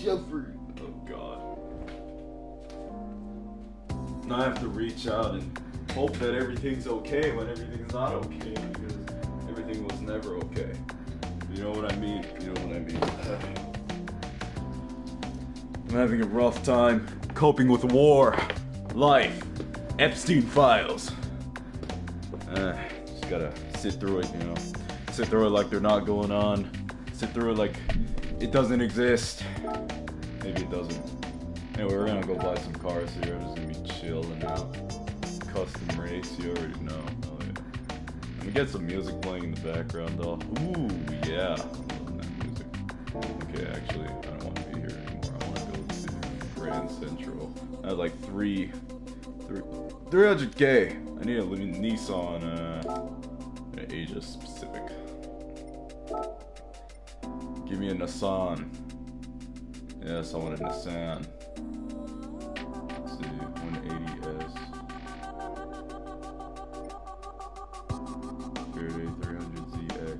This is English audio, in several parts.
Shepherd. Oh God. Now I have to reach out and hope that everything's okay when everything's not okay, because everything was never okay. You know what I mean? You know what I mean? I'm having a rough time coping with war, life, Epstein files. Just gotta sit through it, you know. Sit through it like they're not going on. Sit through it like it doesn't exist. Maybe it doesn't. Anyway, we're gonna go buy some cars here. I'm just gonna be chilling out. Custom race, you already know. Oh yeah. Let me get some music playing in the background though. Ooh, yeah. I love that music. Okay, actually, I don't want to be here anymore. I want to go to Grand Central. I had like 300K. I need a Nissan, Asia specific. Give me a Nissan. Yes, I want a Nissan. Let's see, 180S. 300ZX.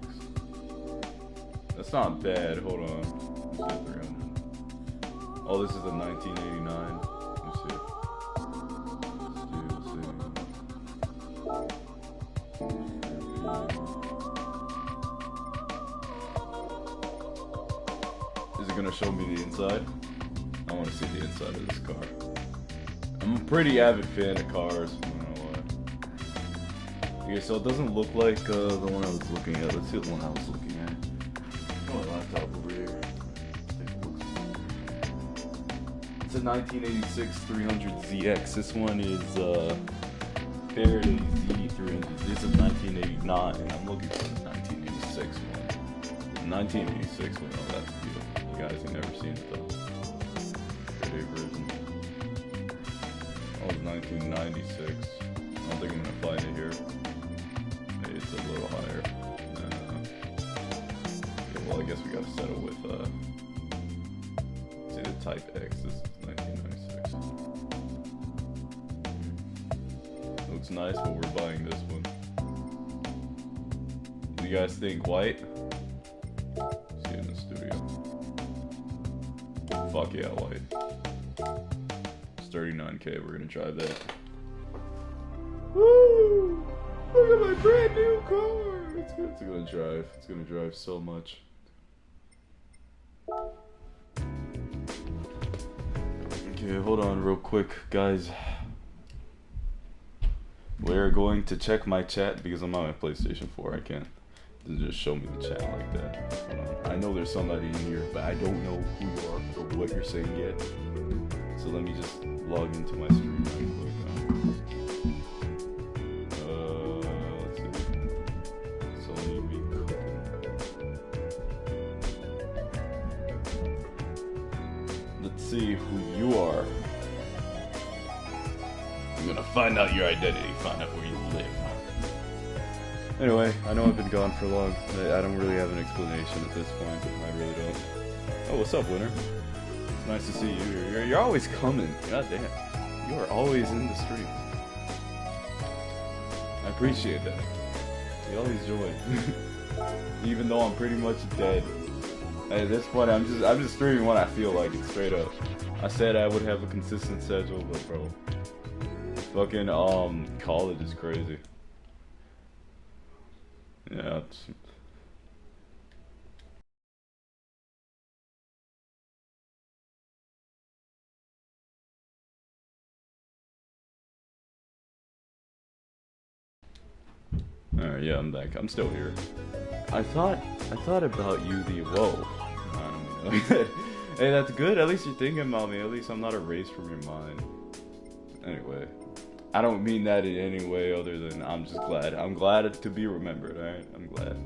That's not bad. Hold on. Let's see, 300. Oh, this is a 1989. Let's see. Is it gonna show me the inside? I want to see the inside of this car. I'm a pretty avid fan of cars. I don't know why. Okay, so it doesn't look like the one I was looking at. Let's see the one I was looking at. Oh, my laptop over here. It's a 1986 300ZX. This one is Faraday Z300. This is 1989, and I'm looking for the 1986 one. The 1986 one, oh, that's beautiful. You guys have never seen it though. Faraday version. Oh, it's 1996. I don't think I'm gonna find it here. Maybe it's a little higher. Okay, well, I guess we gotta settle with see the Type X. This is 1996. Looks nice, but we're buying this one. Do you guys think white? See it in the studio. Fuck yeah, white. It's 39K. We're gonna drive that. Woo! Look at my brand new car. It's gonna drive. It's gonna drive so much. Okay, hold on real quick, guys. We're going to check my chat because I'm on my PlayStation 4. I can't just show me the chat like that. Hold on. I know there's somebody in here, but I don't know who you are or what you're saying yet. So let me just log into my stream real quick. Let's see. Sony Week. Let's see who you are. I'm gonna find out your identity, find out where you live. Anyway, I know I've been gone for long. I don't really have an explanation at this point. I really don't. Oh, what's up, Winter? It's nice to see you. You're always coming. God damn. You are always in the stream. I appreciate that. You always join. Even though I'm pretty much dead. At this point, I'm just streaming when I feel like it, straight up. I said I would have a consistent schedule, but bro. Fucking, college is crazy. Yeah, it's... Alright, yeah, I'm back. I'm still here. I thought about you whoa. I don't mean like that. Hey, that's good. At least you're thinking about me. At least I'm not erased from your mind. Anyway. I don't mean that in any way other than I'm just glad. I'm glad to be remembered, alright? I'm glad.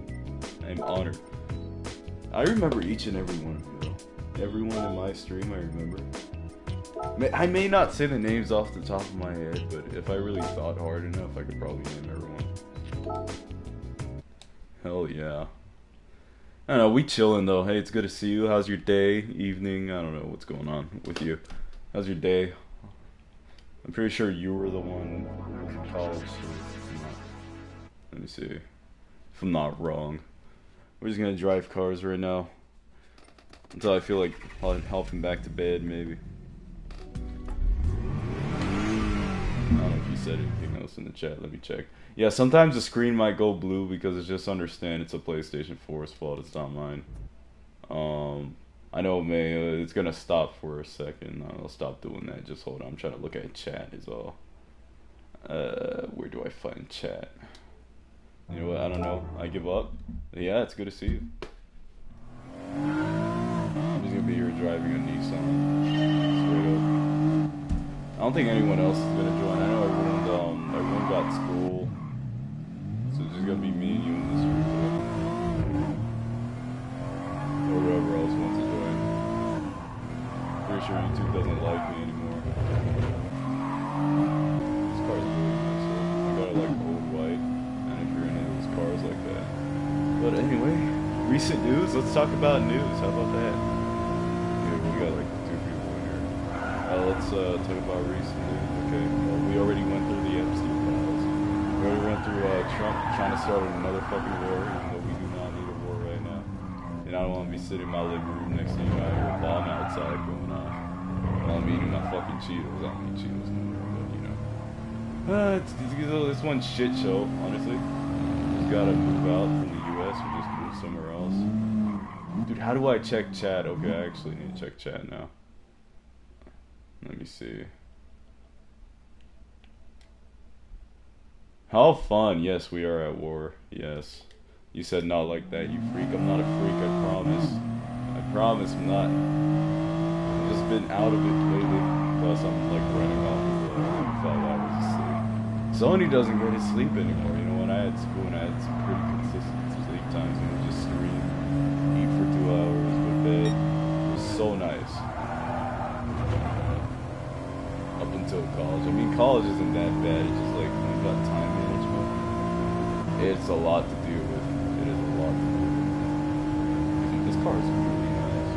I'm honored. I remember each and every one of you, though. Everyone in my stream, I remember. I may not say the names off the top of my head, but if I really thought hard enough, I could probably name everyone. Hell yeah. I don't know, we chillin' though. Hey, it's good to see you. How's your day, evening? I don't know what's going on with you. How's your day? I'm pretty sure you were the one in college. So let me see. If I'm not wrong. We're just gonna drive cars right now. Until I feel like helping back to bed, maybe. I don't know if you said anything else in the chat. Let me check. Yeah, sometimes the screen might go blue because it's just understand it's a PlayStation 4's fault. It's not mine. I know it's gonna stop for a second. I'll stop doing that. Just hold on. I'm trying to look at chat is all. Where do I find chat? You know what? I don't know. I give up. Yeah, it's good to see you. I'm just gonna be here driving a Nissan. Straight up. I don't think anyone else is gonna join. I know everyone got school, so it's just gonna be me and you in this room. Or whoever else wants to join. Pretty sure YouTube doesn't like me anymore. This car's really nice. So I got it like old white, and if you're into those cars like that. But anyway, recent news. Let's talk about news. How about that? Yeah, we got like 2 people in here. Let's talk about recent news. Okay. Well, we already went through the Epstein files. We already went through Trump trying to start another fucking war, even though we do not need a war right now. And I don't want to be sitting in my living room next to you. I hear a bomb outside going on. While I'm eating my fucking Cheetos. I don't eat Cheetos no more, but you know. It's one shit show, honestly. Just gotta move out from the US or just move somewhere else. Dude, how do I check chat? Okay, I actually need to check chat now. Let me see. How fun. Yes, we are at war. Yes. You said not like that, you freak. I'm not a freak, I promise. I promise I'm not. I've just been out of it lately. Plus I'm like running off of 5 hours of sleep. Sony doesn't get his sleep anymore. You know, when I had school and I had some pretty consistent sleep times, and would just stream, eat for 2 hours, go to bed. It was so nice. Up until college. I mean, college isn't that bad. It's just like when you got time management, it's a lot to deal with. It is a lot to deal with. This car is really nice.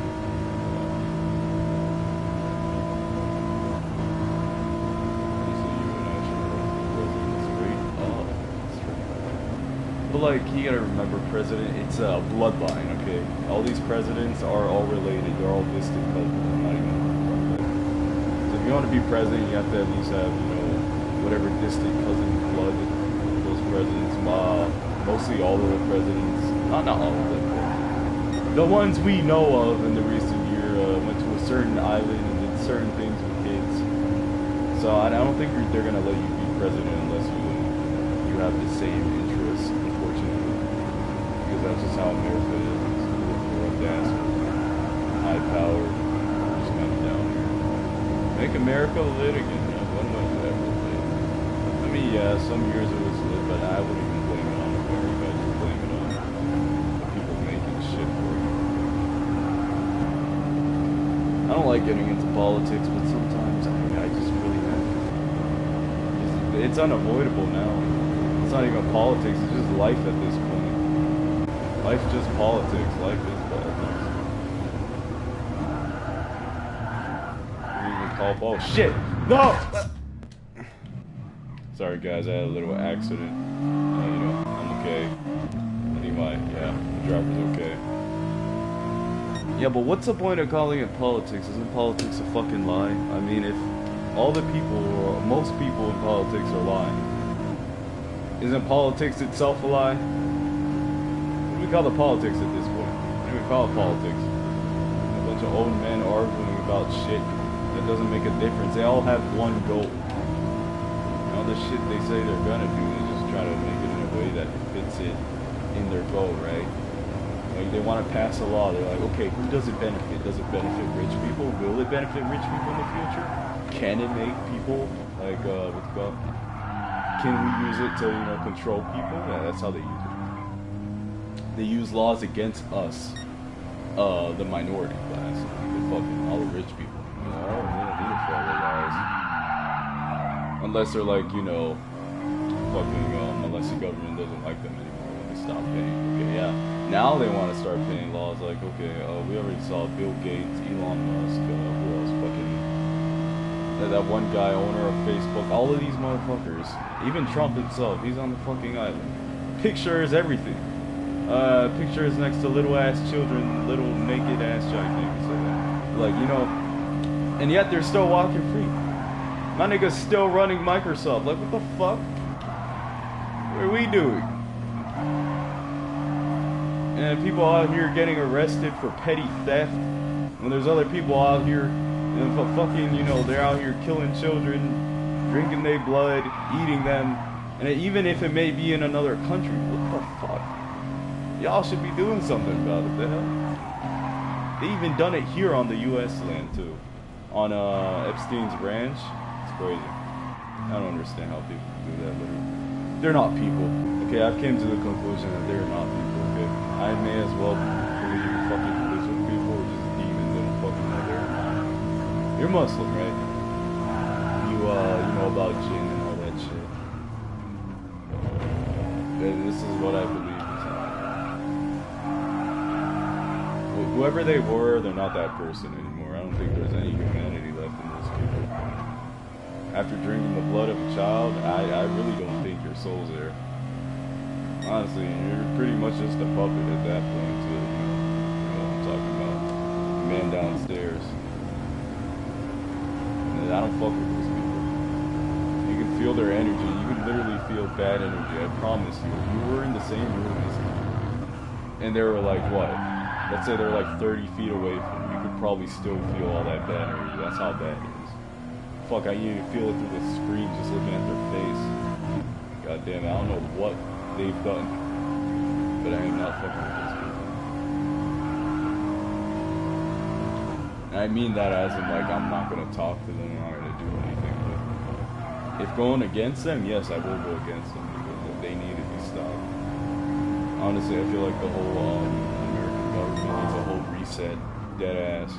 But like, you gotta remember, president, it's a bloodline, okay? All these presidents are all related. They're all distant cousins. I'm not even. If you want to be president, you have to at least have, you know, whatever distant cousin blood those presidents. Mostly all of the presidents, not all of them, but the ones we know of in the recent year went to a certain island and did certain things with kids. So I don't think they're gonna let you be president unless you have the same interests, unfortunately, because that's just how America is. It's gas, high power, just kind of down here. Make America lit again. When was it ever lit? I mean, yeah, some years it was lit, but I wouldn't even blame it on America. I just blame it on the people making shit for you. I don't like getting into politics, but sometimes I just really have to. It's unavoidable now. It's not even politics, it's just life at this point. Life's just politics. Life is politics. Oh shit! No! Sorry guys, I had a little accident. You know, I'm okay. I think the driver's okay. Yeah, but what's the point of calling it politics? Isn't politics a fucking lie? I mean, if all the people, or most people in politics are lying, isn't politics itself a lie? What do we call the politics at this point? What do we call it politics? A bunch of old men arguing about shit. That doesn't make a difference. They all have one goal. And all the shit they say they're gonna do, they just try to make it in a way that fits it in their goal, right? Like they want to pass a law. They're like, okay, who does it benefit? Does it benefit rich people? Will it benefit rich people in the future? Can it make people like what's it called? Can we use it to control people? Yeah, that's how they use it. They use laws against us, the minority class, the fucking all the rich people. They don't need it for all their laws. Unless they're like, fucking, unless the government doesn't like them anymore when they stop paying. Okay, yeah. Now they want to start paying laws like, okay, we already saw Bill Gates, Elon Musk, who else, fucking, that one guy, owner of Facebook, all of these motherfuckers, even Trump himself, he's on the fucking island. Pictures, everything. Picture is next to little ass children, little naked ass child. Can't say that. Like, you know, and yet they're still walking free. My nigga's still running Microsoft. Like, what the fuck? What are we doing? And people out here getting arrested for petty theft. When there's other people out here, and fucking, you know, they're out here killing children, drinking their blood, eating them. And even if it may be in another country, what the fuck? Y'all should be doing something about it, the hell? They even done it here on the U.S. land, too. On Epstein's ranch. It's crazy. I don't understand how people do that, literally. They're not people. Okay, I've came to the conclusion that they're not people, okay? I may as well believe fucking religious people or just demons that don't fucking know they're not. You're Muslim, right? You know about jinn and all that shit. This is what I believe. Whoever they were, they're not that person anymore. I don't think there's any humanity left in those people. After drinking the blood of a child, I really don't think your soul's there. Honestly, you're pretty much just a puppet at that point, too. You know what I'm talking about? The man downstairs. And I don't fuck with those people. You can feel their energy. You can literally feel bad energy. I promise you. If you were in the same room as them, and they were like, what? Let's say they're like 30 feet away from you, you could probably still feel all that bad energy. That's how bad it is. Fuck, I even feel it through the screen just looking at their face. God damn it, I don't know what they've done, but I am not fucking with these people. And I mean that as in like, I'm not gonna talk to them, I'm not gonna do anything with them. If going against them, yes, I will go against them because they need to be stopped. Honestly, I feel like the whole, government needs a whole reset, dead ass.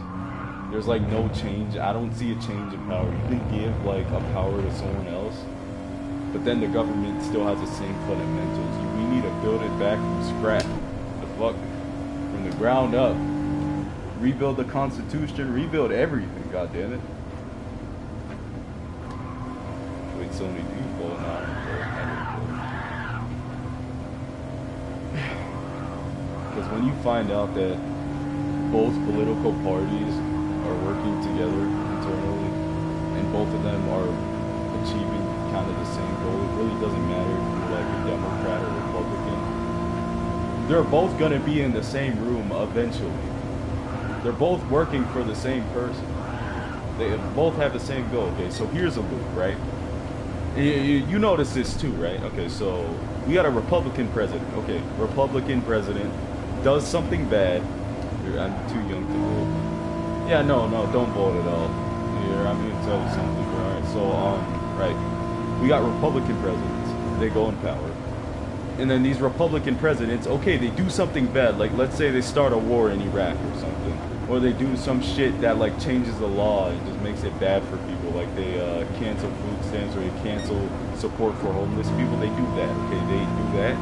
There's like no change. I don't see a change in power. You can give like a power to someone else, but then the government still has the same fundamentals. We need to build it back from scratch. The fuck? From the ground up. Rebuild the Constitution, rebuild everything, god damn it. Wait, so many people now. Because when you find out that both political parties are working together internally and both of them are achieving kind of the same goal, it really doesn't matter if you're like a Democrat or Republican. They're both going to be in the same room eventually. They're both working for the same person. They both have the same goal. Okay, so here's a loop, right? You notice this too, right? Okay, so we got a Republican president. Okay, Republican president does something bad. I'm too young to vote. Yeah, no, don't vote at all. Here, I'm gonna tell you something. Alright, so right, we got Republican presidents. They go in power, and then these Republican presidents, okay, they do something bad. Like let's say they start a war in Iraq or something, or they do some shit that like changes the law and just makes it bad for people. Like they cancel food stamps or they cancel support for homeless people. They do that. Okay, they do that,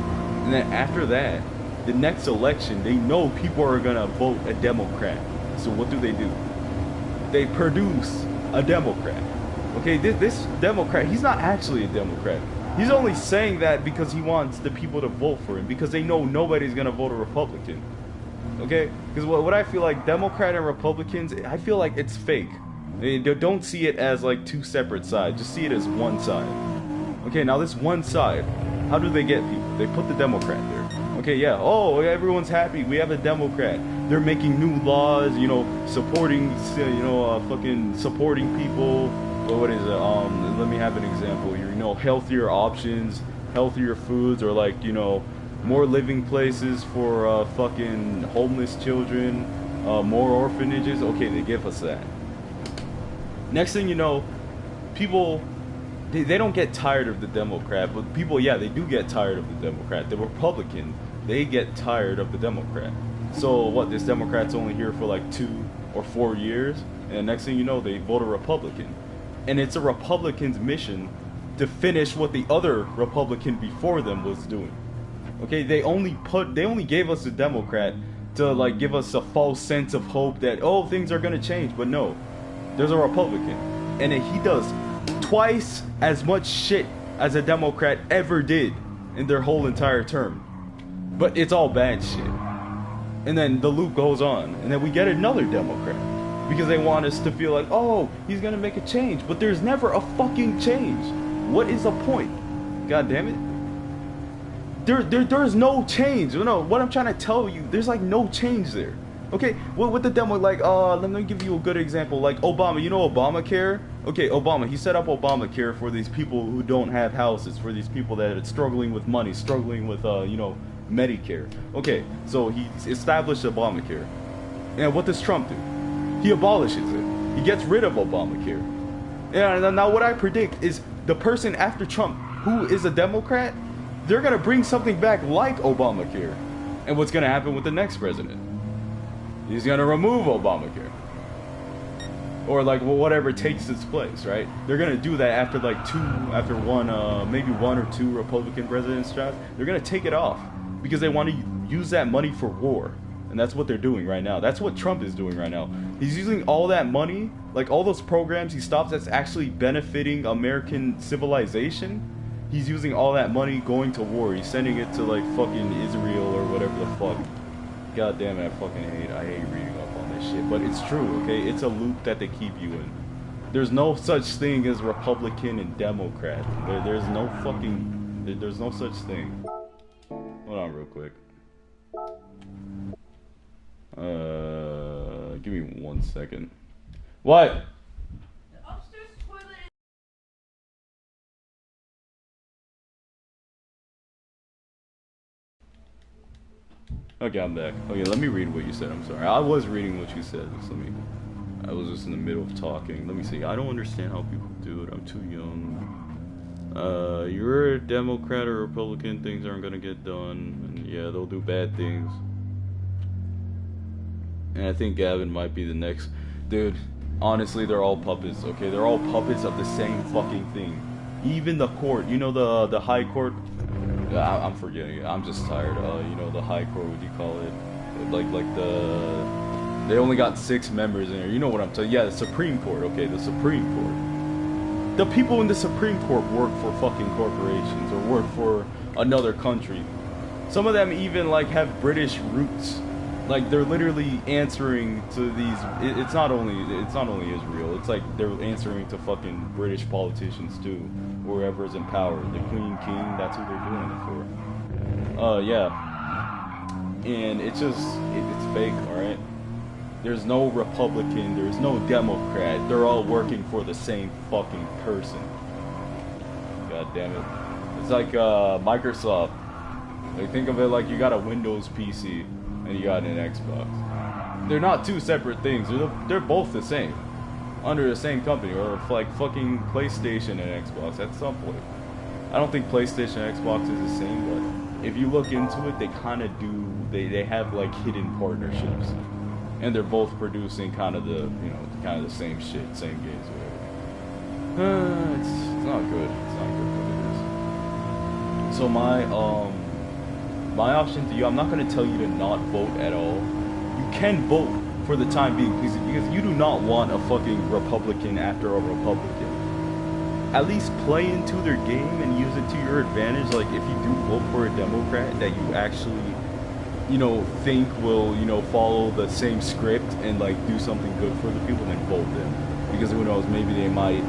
and then after that, the next election, they know people are gonna vote a Democrat. So what do? They produce a Democrat. Okay, this Democrat, he's not actually a Democrat. He's only saying that because he wants the people to vote for him, because they know nobody's gonna vote a Republican. Okay? Because what I feel like, Democrat and Republicans, I feel like it's fake. Don't see it as like two separate sides. Just see it as one side. Okay, now this one side, how do they get people? They put the Democrat there. Okay, yeah, oh, everyone's happy, we have a Democrat. They're making new laws, you know, supporting, fucking supporting people. What is it? Let me have an example here. You know, healthier options, healthier foods, or like, you know, more living places for fucking homeless children, more orphanages. Okay, they give us that. Next thing you know, people, they don't get tired of the Democrat, but people, yeah, they do get tired of the Democrat. The Republican, they get tired of the Democrat. So what, this Democrat's only here for like 2 or 4 years, and next thing you know, they vote a Republican. And it's a Republican's mission to finish what the other Republican before them was doing. Okay, they only gave us a Democrat to like give us a false sense of hope that, oh, things are gonna change, but no. There's a Republican, and he does twice as much shit as a Democrat ever did in their whole entire term. But it's all bad shit. And then the loop goes on, and then we get another Democrat. Because they want us to feel like, oh, he's gonna make a change. But there's never a fucking change. What is the point? God damn it. There's no change. No, what I'm trying to tell you, there's like no change there. Okay, well, with the demo, like, let me give you a good example. Like Obama, you know Obamacare? Okay, Obama, he set up Obamacare for these people who don't have houses, for these people that are struggling with money, struggling with, you know, Medicare. Okay, so he established Obamacare. And what does Trump do? He abolishes it. He gets rid of Obamacare. And now what I predict is the person after Trump, who is a Democrat, they're gonna bring something back like Obamacare. And what's gonna happen with the next president? He's gonna remove Obamacare. Or like whatever takes its place, right? They're gonna do that after like maybe one or two Republican presidents' jobs. They're gonna take it off because they want to use that money for war. And that's what they're doing right now. That's what Trump is doing right now. He's using all that money, like all those programs he stops that's actually benefiting American civilization. He's using all that money going to war. He's sending it to like fucking Israel or whatever the fuck. God damn it, I hate reading up on this shit. But it's true, okay? It's a loop that they keep you in. There's no such thing as Republican and Democrat. There's no such thing. Hold on real quick. Give me 1 second. What? The upstairs toilet is... Okay, I'm back. Okay, let me read what you said. I'm sorry. I was reading what you said. I was just in the middle of talking. Let me see. I don't understand how people do it. I'm too young. You're a Democrat or Republican, things aren't gonna get done. And yeah, they'll do bad things. And I think Gavin might be the next. Dude, honestly, they're all puppets, okay? They're all puppets of the same fucking thing. Even the court, you know the high court? I'm forgetting it. I'm just tired. You know the high court, what do you call it? They only got 6 members in there. You know what I'm talking? Yeah, the Supreme Court. Okay, the Supreme Court. The people in the Supreme Court work for fucking corporations or work for another country. Some of them even like have British roots. Like they're literally answering to these. It's not only Israel. It's like they're answering to fucking British politicians too, whoever's in power. The Queen, King. That's who they're doing it for. Yeah. And it's just it's fake. All right. There's no Republican. There's no Democrat. They're all working for the same fucking person. God damn it. It's like Microsoft. Like think of it like you got a Windows PC. And you got an Xbox. They're not two separate things. They're both the same, under the same company, or like fucking PlayStation and Xbox at some point. I don't think PlayStation and Xbox is the same, but if you look into it, they kind of do. They have like hidden partnerships, and they're both producing kind of the the same shit, same games, whatever. It's not good. It's not good what it is. So my option to you, I'm not going to tell you to not vote at all. You can vote for the time being, because you do not want a fucking Republican after a Republican. At least play into their game and use it to your advantage. Like, if you do vote for a Democrat that you actually, think will, follow the same script and, like, do something good for the people, then vote them. Because who knows, maybe they might,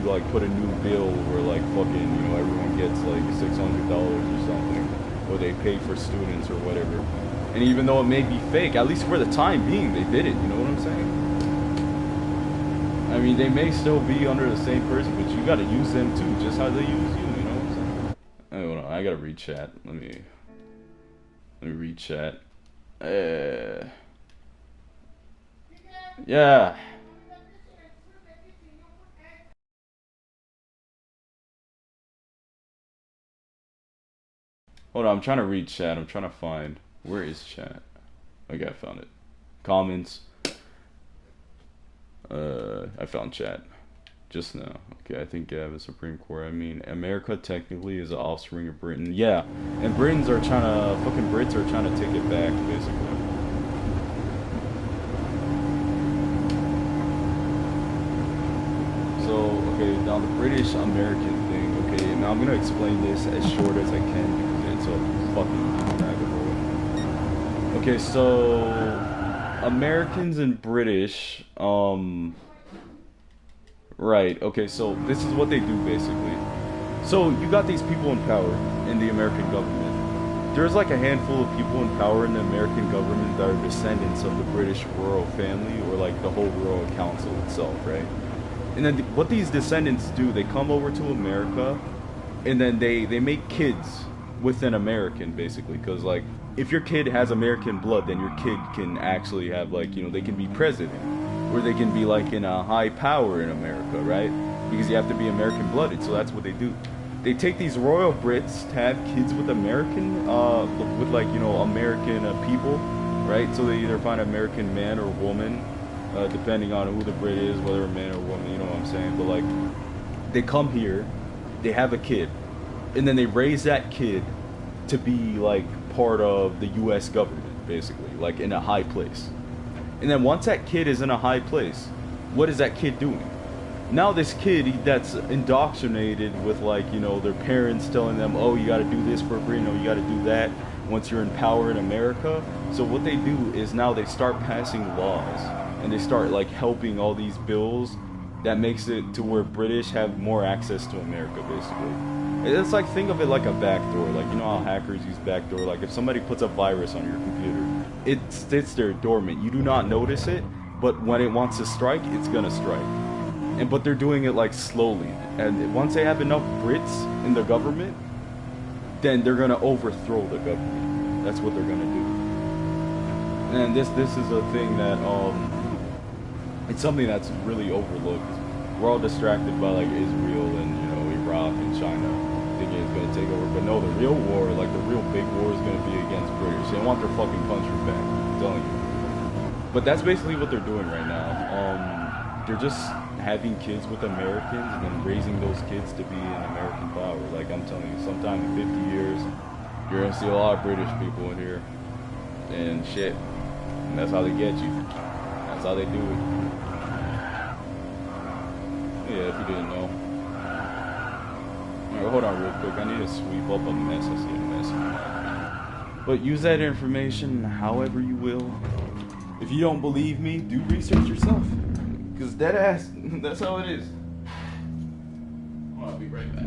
like, put a new bill where, like, fucking, everyone gets, like, $600 or something. Or they pay for students or whatever. And even though it may be fake, at least for the time being, they did it, you know what I'm saying? I mean, they may still be under the same person, but you gotta use them too, just how they use you, you know what I'm saying? Hold on, I gotta read chat. Let me read chat. Yeah. Hold on, I'm trying to read chat. I'm trying to find. Where is chat? Okay, I found it. Comments. I found chat. Just now. Okay, I think Gavin Supreme Court. I mean, America technically is the offspring of Britain. Yeah, and Brits are trying to take it back, basically. So, okay, now the British-American thing. Okay, now I'm gonna explain this as short as I can because it's a fucking rabbit hole. Okay, so Americans and British, right. Okay, so this is what they do basically. So you got these people in power in the American government. There's like a handful of people in power in the American government that are descendants of the British royal family or like the whole royal council itself, right? And then what these descendants do, they come over to America and then they make kids with an American basically, because like if your kid has American blood, then your kid can actually have like, you know, they can be president or they can be like in a high power in America, right? Because you have to be American blooded, so that's what they do. They take these royal Brits to have kids with American, with like, you know, American people, right? So they either find an American man or woman, depending on who the Brit is, whether a man or woman, you know what I'm saying? But like, they come here, they have a kid, and then they raise that kid to be like part of the U.S. government, basically, like in a high place. And then once that kid is in a high place, what is that kid doing? Now this kid that's indoctrinated with like, you know, their parents telling them, oh, you got to do this for free, no, you got to do that once you're in power in America. So what they do is now they start passing laws and they start like helping all these bills that makes it to where British have more access to America, basically. It's like, think of it like a backdoor, like, you know how hackers use backdoor, like if somebody puts a virus on your computer, it sits there dormant, you do not notice it, but when it wants to strike, it's gonna strike. But they're doing it like slowly, and once they have enough Brits in the government, then they're gonna overthrow the government. That's what they're gonna do. And this is a thing that it's something that's really overlooked. We're all distracted by like Israel and, you know, Iraq and China thinking it's gonna take over, but no, the real war, like the real big war, is gonna be against British. They want their fucking country back, I'm telling you. But that's basically what they're doing right now. They're just having kids with Americans and then raising those kids to be in American power. Like I'm telling you, sometime in 50 years, you're gonna see a lot of British people in here and shit. And that's how they get you. That's how they do it. Yeah, if you didn't know. Alright, hold on real quick. I need to sweep up a mess. I see a mess. But use that information however you will. If you don't believe me, do research yourself. Because dead ass, that's how it is. I'll be right back.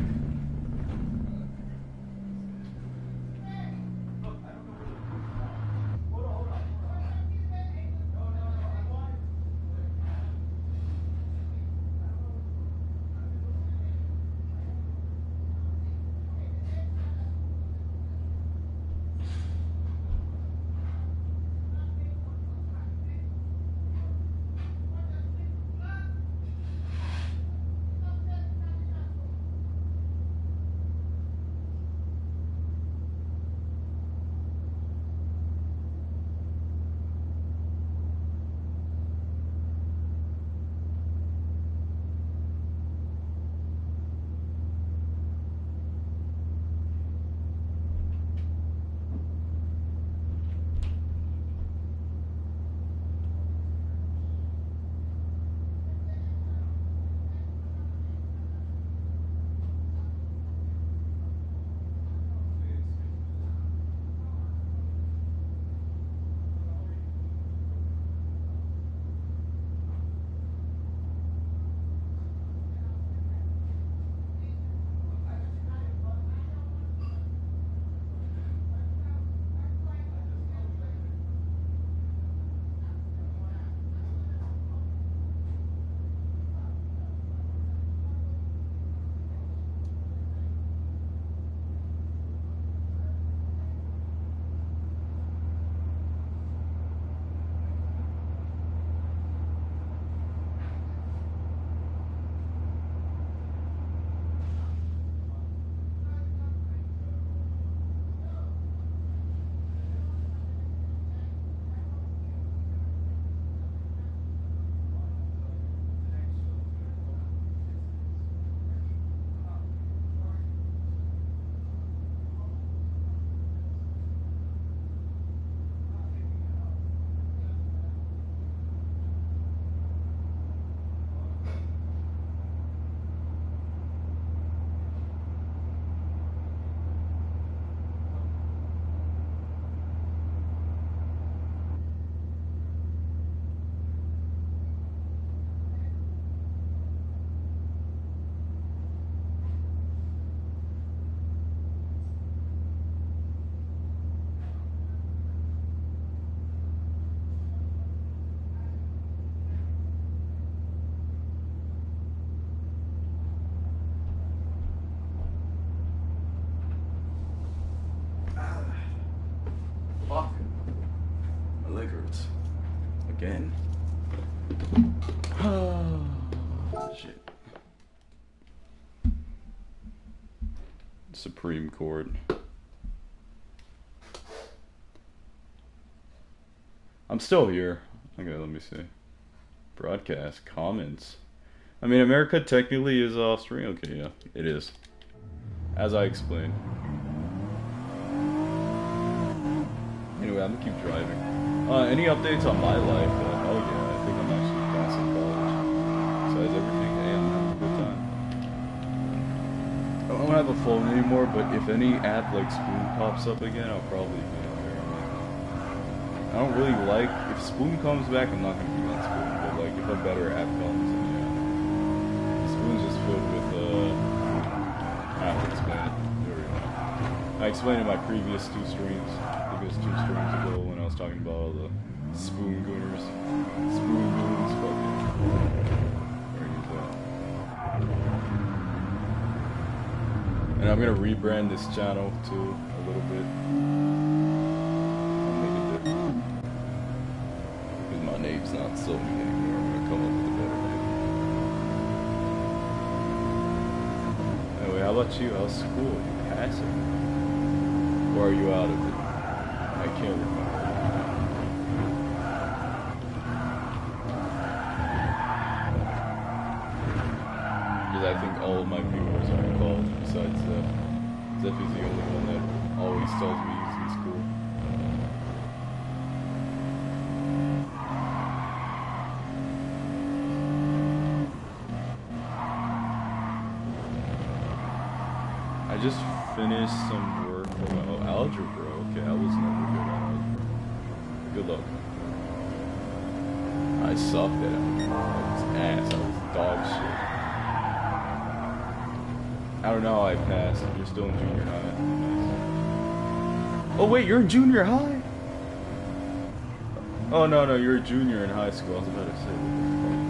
again. Oh, shit. Supreme Court. I'm still here. Okay, let me see. Broadcast, comments. I mean, America technically is Australia. Okay, yeah, it is. As I explained. Anyway, I'm gonna keep driving. Any updates on my life? Oh yeah, I think I'm actually passing college. Besides everything, hey, I'm having a good time. I don't have a phone anymore, but if any app like Spoon pops up again, I'll probably be on there. I don't really like, if Spoon comes back, I'm not gonna be on Spoon, but like if a better app comes, then yeah. Spoon's just filled with, I have to explain it. I explained in my previous two streams. I think it was 2 streams ago when I was talking about all the Spoon gooners. Spoon goons, fuck it. Where is that? And I'm gonna rebrand this channel too, a little bit. I'll make it different. Because my name's not Sony anymore. I'm gonna come up with a better name. Anyway, how about you? How's school? You passing? Or are you out of it? I can't remember. Because I think all of my viewers are in college besides Zeph. Zeph is the only one that always tells me he's in school. I just finished some work. Oh, algebra. Okay, I was never good at algebra. Good luck. I sucked at algebra. I was ass. I was dog shit. I don't know how I passed. You're still in junior high. Nice. Oh wait, you're in junior high? Oh no, you're a junior in high school. I was about to say, what the fuck?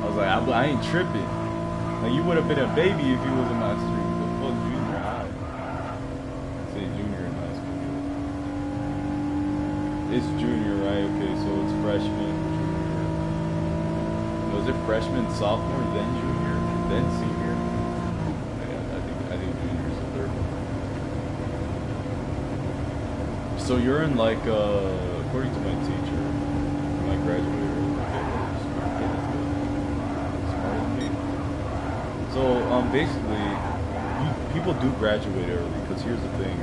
I was like, I ain't tripping. Like, you would have been a baby if you was in my street. What the fuck, junior high? I say junior in high school. It's junior, right? Okay, so it's freshman, junior. Was it freshman, sophomore, then junior, then senior? Yeah, I think junior is the third one. So you're in like, according to my teacher, my graduator. So, basically, people do graduate early, because here's the thing,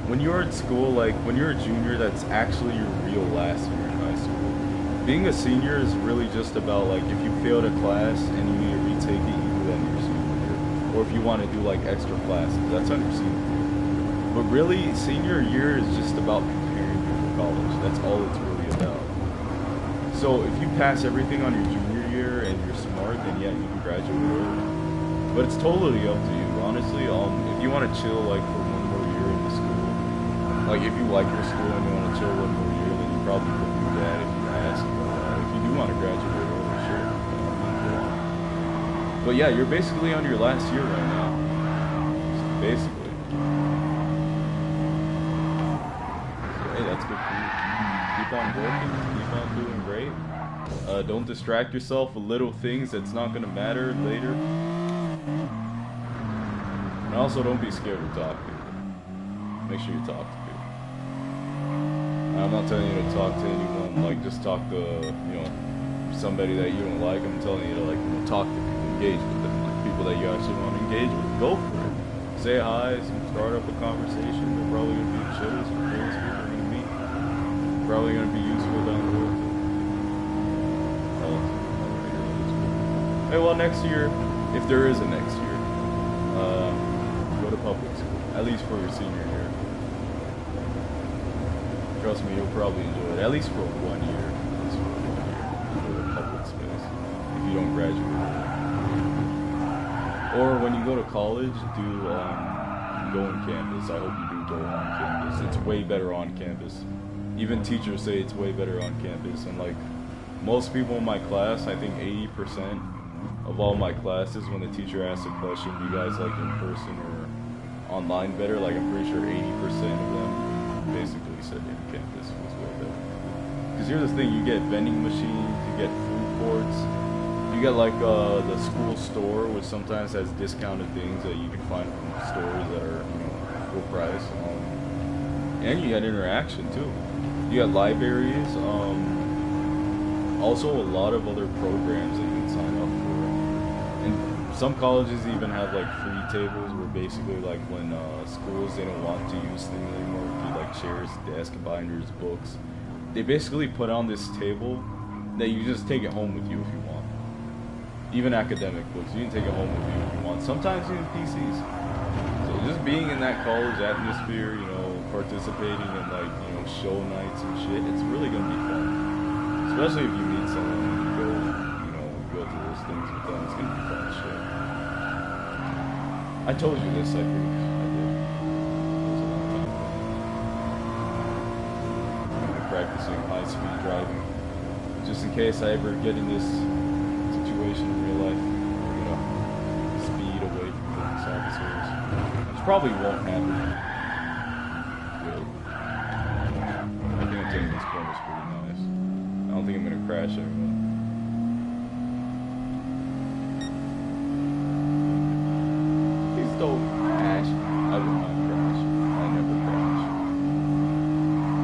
when you're in school, like, when you're a junior, that's actually your real last year in high school. Being a senior is really just about, like, if you failed a class and you need to retake it, you do that in your senior year. Or if you want to do, like, extra classes, that's on your senior year. But really, senior year is just about preparing you for college. That's all it's really about. So, if you pass everything on your junior year and you're smart, then yeah, you can graduate early. But it's totally up to you, honestly. If you want to chill like for one more year in the school, like if you like your school and you want to chill one more year, then you probably could do that if you ask. If you do want to graduate early, sure. But yeah, you're basically on your last year right now. Basically. So, hey, that's good for you. Keep on working, keep on doing great. Don't distract yourself with little things that's not gonna matter later. And also, don't be scared to talk to people. Make sure you talk to people. I'm not telling you to talk to anyone, like, just talk to, you know, somebody that you don't like. I'm telling you to, like, you know, talk to people, engage with them, like, people that you actually want to engage with. Go for it. Say hi, start up a conversation. They're probably gonna be chillest, the coolest people you're gonna meet. Probably gonna be useful down the road. Hey, well, next year, if there is a next year, go to public school, at least for your senior year. Trust me, you'll probably enjoy it, at least for 1 year. Enjoy the public space, if you don't graduate. Or when you go to college, go on campus. I hope you do go on campus. It's way better on campus. Even teachers say it's way better on campus, and like, most people in my class, I think 80% of all my classes, when the teacher asks a question, do you guys like in person or online better. Like I'm pretty sure 80% of them basically said in-campus was way better. Because here's the thing, you get vending machines, you get food courts, you get like the school store, which sometimes has discounted things that you can find from stores that are, you know, full price. And you get interaction too. You got libraries, also a lot of other programs that you can sign up for. And some colleges even have like free tables where basically like when schools they don't want to use things anymore, like chairs, desk, binders, books, they basically put on this table that you just take it home with you if you want. Even academic books, you can take it home with you if you want. Sometimes even PCs. So just being in that college atmosphere, you know, participating in like, you know, show nights and shit, it's really gonna be fun. Especially if you meet someone and you go, you know, go to those things with them, it's gonna be fun as shit. I told you this, I think. I did. It was a long time ago. I'm gonna practicing high-speed driving. Just in case I ever get in this situation in real life, you know, speed away from police officers. Which probably won't happen. Good. I think I'm taking this corner's pretty nice. I don't think I'm gonna crash everyone. Please don't crash. I will not crash. I never crash.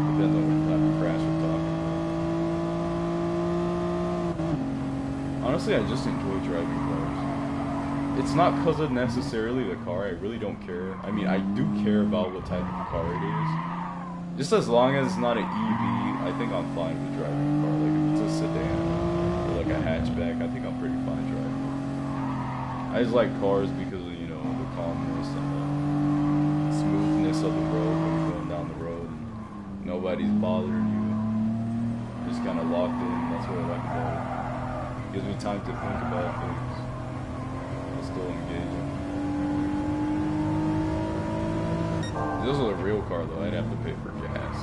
Depends on what type of crash we're talking. Honestly, I just enjoy driving cars. It's not because of necessarily the car. I really don't care. I mean, I do care about what type of car it is. Just as long as it's not an EV, I think I'm fine with driving a car. Like if it's a sedan or like a hatchback, I think I'm pretty fine driving. I just like cars because of, you know, the calmness and the smoothness of the road when you're going down the road. And nobody's bothering you. You're just kind of locked in. That's what I like about it. It gives me time to think about things. It's still engaging. If this was a real car though, I'd have to pay for gas.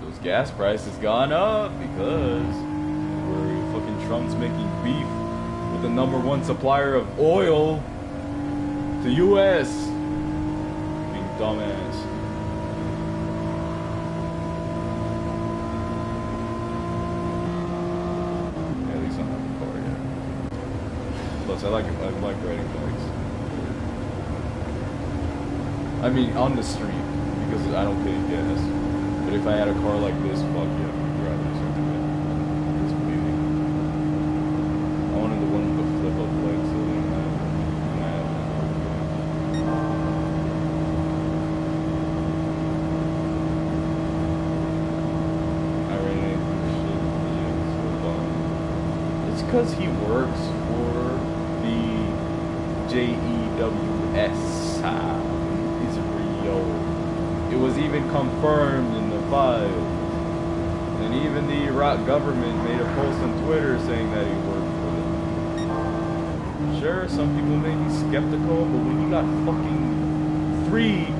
Those gas prices gone up because we're fucking Trump's making beef with the #1 supplier of oil to US. Being dumbass. Yeah, at least I don't have a car yet. Plus I like riding bikes. I mean, on the street, because I don't pay gas. But if I had a car like this, fuck yeah, I'd rather just do it. It's beauty. I wanted the one with the flip-up legs, so they don't have I ran anything shit. Yeah, so fun. It's because he works for the JEWS. It was even confirmed in the file. And even the Iraq government made a post on Twitter saying that he worked for them. Sure, some people may be skeptical, but when you got fucking 3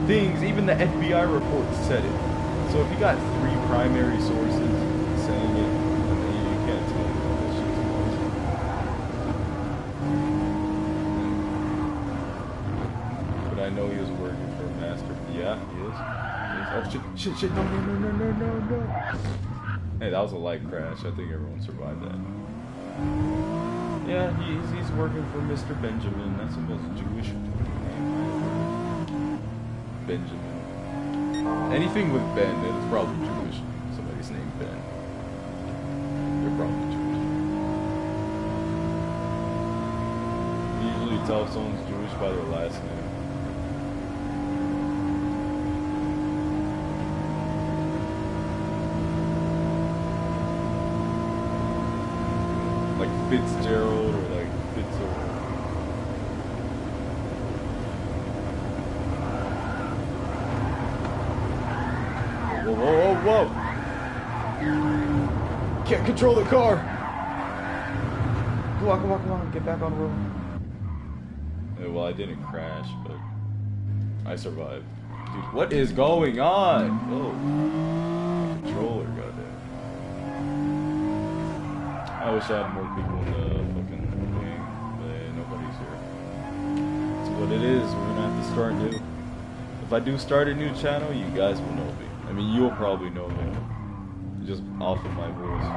things, even the FBI report said it. So if you got 3 primary sources saying it, then you can't tell me that this shit's bullshit. But I know he was working for a master. Yeah, he is. Oh shit, no. Hey, that was a light crash. I think everyone survived that. Yeah, he's working for Mr. Benjamin. That's the most Jewish name. Benjamin. Anything with Ben, it is probably Jewish. Somebody's named Ben. They're probably Jewish. You usually tell if someone's Jewish by their last name. Like Fitzgerald or like Fitzgerald. Whoa. Can't control the car. Come on. Get back on the road. Yeah, well, I didn't crash, but I survived. Dude, what is going on? Oh. Controller, goddamn. I wish I had more people in the fucking thing, but nobody's here. That's what it is. We're gonna have start new. If I do start a new channel, you guys will know me. I mean, you'll probably know me just off of my voice.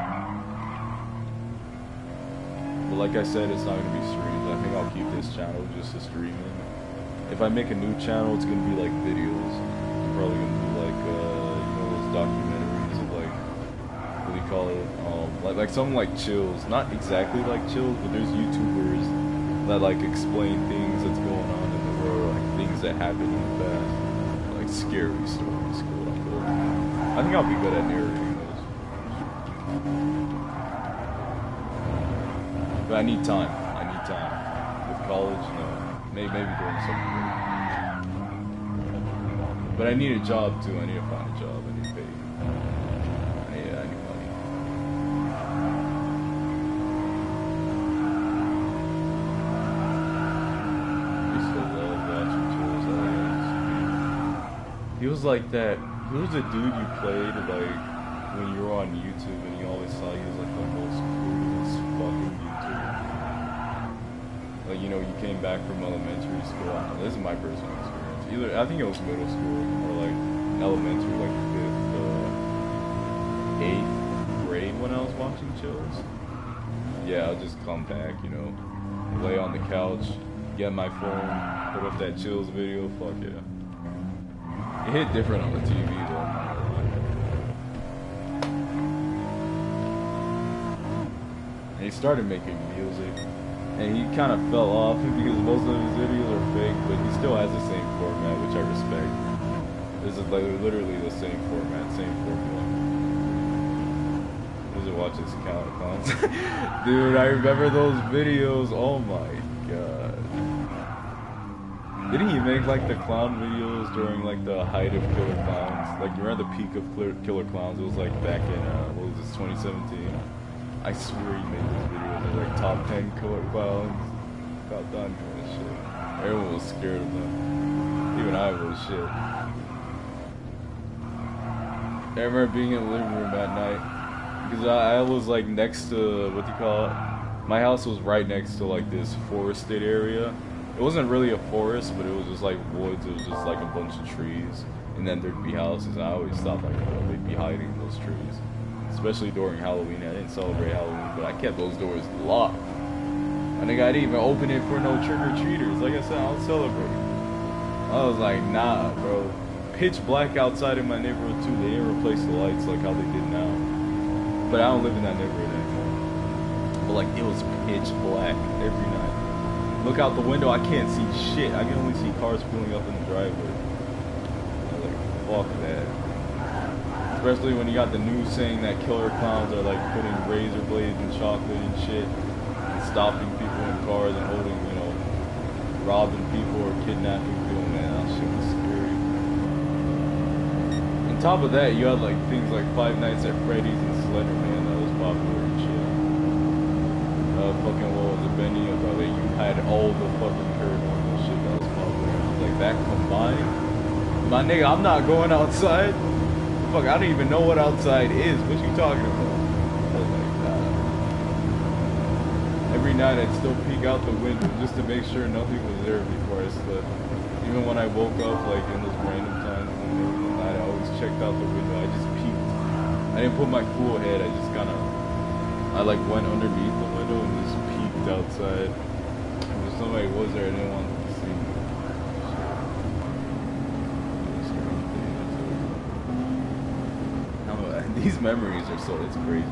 But like I said, it's not gonna be streams. I think I'll keep this channel just to stream in. If I make a new channel, it's gonna be like videos. I'm probably gonna do like you know, those documentaries of like, what do you call it? Like something like Chills. Not exactly like Chills, but there's YouTubers that like explain things that's going on in the world, like things that happen in the past, like scary stories, quote unquote. I think I'll be good at narrating those. But I need time. I need time. With college, no. Maybe doing something great. But I need a job too. I need to find a job. I need to pay. I need money. I used to love watching Chills. He was like that. He was the dude you played like when you were on YouTube, and you always saw he was like the most coolest fucking YouTuber. Like, you know, you came back from elementary school. I don't know, this is my personal experience. Either I think it was middle school or like elementary, like 8th grade when I was watching Chills. Yeah, I'll just come back, you know, lay on the couch, get my phone, put up that Chills video. Fuck yeah. It hit different on the TV though. I'm not gonna lie. And he started making music. And he kind of fell off because most of his videos are fake, but he still has the same format, which I respect. This is literally the same format, same formula. Who's it watch this account of clowns? Dude, I remember those videos. Oh my god. Didn't he make like the clown videos during like the height of Killer Clowns? Like, you remember the peak of Killer Clowns? It was like back in, what was this, 2017? I swear he made those videos of like top 10 killer clowns. About done doing shit. Everyone was scared of them. Even I was shit. I remember being in the living room at night. Because I was like next to, what do you call it? My house was right next to like this forested area. It wasn't really a forest, but it was just like woods. It was just like a bunch of trees. And then there'd be houses. And I always thought like, oh, they'd be hiding in those trees. Especially during Halloween. I didn't celebrate Halloween, but I kept those doors locked. I think I didn't even open it for no trick-or-treaters. Like I said, I don't celebrate. I was like, nah, bro. Pitch black outside in my neighborhood too. They didn't replace the lights like how they did now. But I don't live in that neighborhood anymore. But like, it was pitch black every night. Look out the window, I can't see shit. I can only see cars pulling up in the driveway. I was like, fuck that. Especially when you got the news saying that killer clowns are like putting razor blades and chocolate and shit and stopping people in cars and holding, you know, robbing people or kidnapping people. Man, that shit was scary. On top of that, you had like things like Five Nights at Freddy's and Slender Man that was popular and shit. Fucking, what was it, Benny? Brother, you had all the fucking paranormal shit that was popular. Like, that combined, my nigga, I'm not going outside. Fuck, I don't even know what outside is. What you talking about? I was like, nah. Every night I'd still peek out the window just to make sure nothing was there before I slept. Even when I woke up, like in those random times in the middle of the night, I always checked out the window. I just peeked. I didn't put my full head. I just kind of, I like went underneath the window and just peeked outside. If somebody was there, I didn't want them to see me. These memories are so, it's crazy.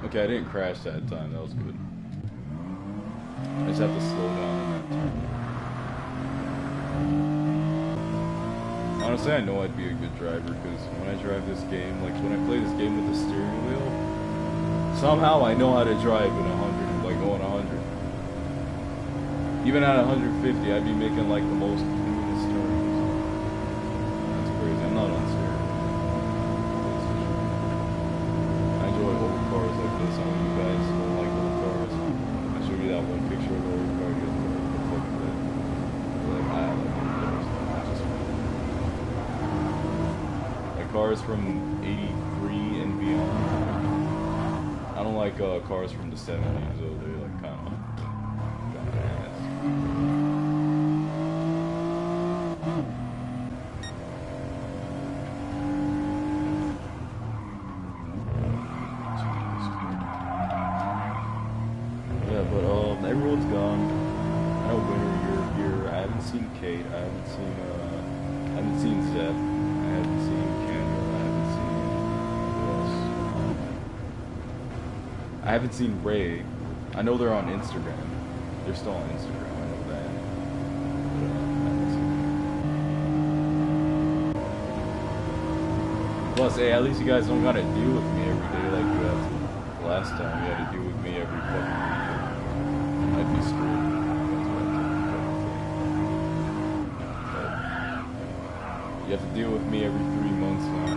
Okay, I didn't crash that time, that was good. I just have to slow down on that turn. Honestly, I know I'd be a good driver, because when I drive this game, like when I play this game with the steering wheel, somehow I know how to drive in 100, like going 100. Even at 150, I'd be making like the most cleanest turns. That's crazy. I'm not on steering. I enjoy old cars like this. I know you guys don't like old cars. I showed you that one picture of the old car. You guys know what the fuck is that? Like, I like old cars. Just like cars from '83 and beyond. I I don't like cars from the 70s, though. They're like kind of ass. Yeah, but everyone's gone. I know Winter, you're here. I haven't seen Kate. I haven't seen Zep. I haven't seen Kendall. I haven't seen who else. I haven't seen Ray. I know they're on Instagram. They're still on Instagram. I know that. But, I haven't seen them. Plus, hey, at least you guys don't gotta deal with me every day like you had to last time. You had to deal with me every fucking weekend. I'd be screwed. You have to deal with me every 3 months now.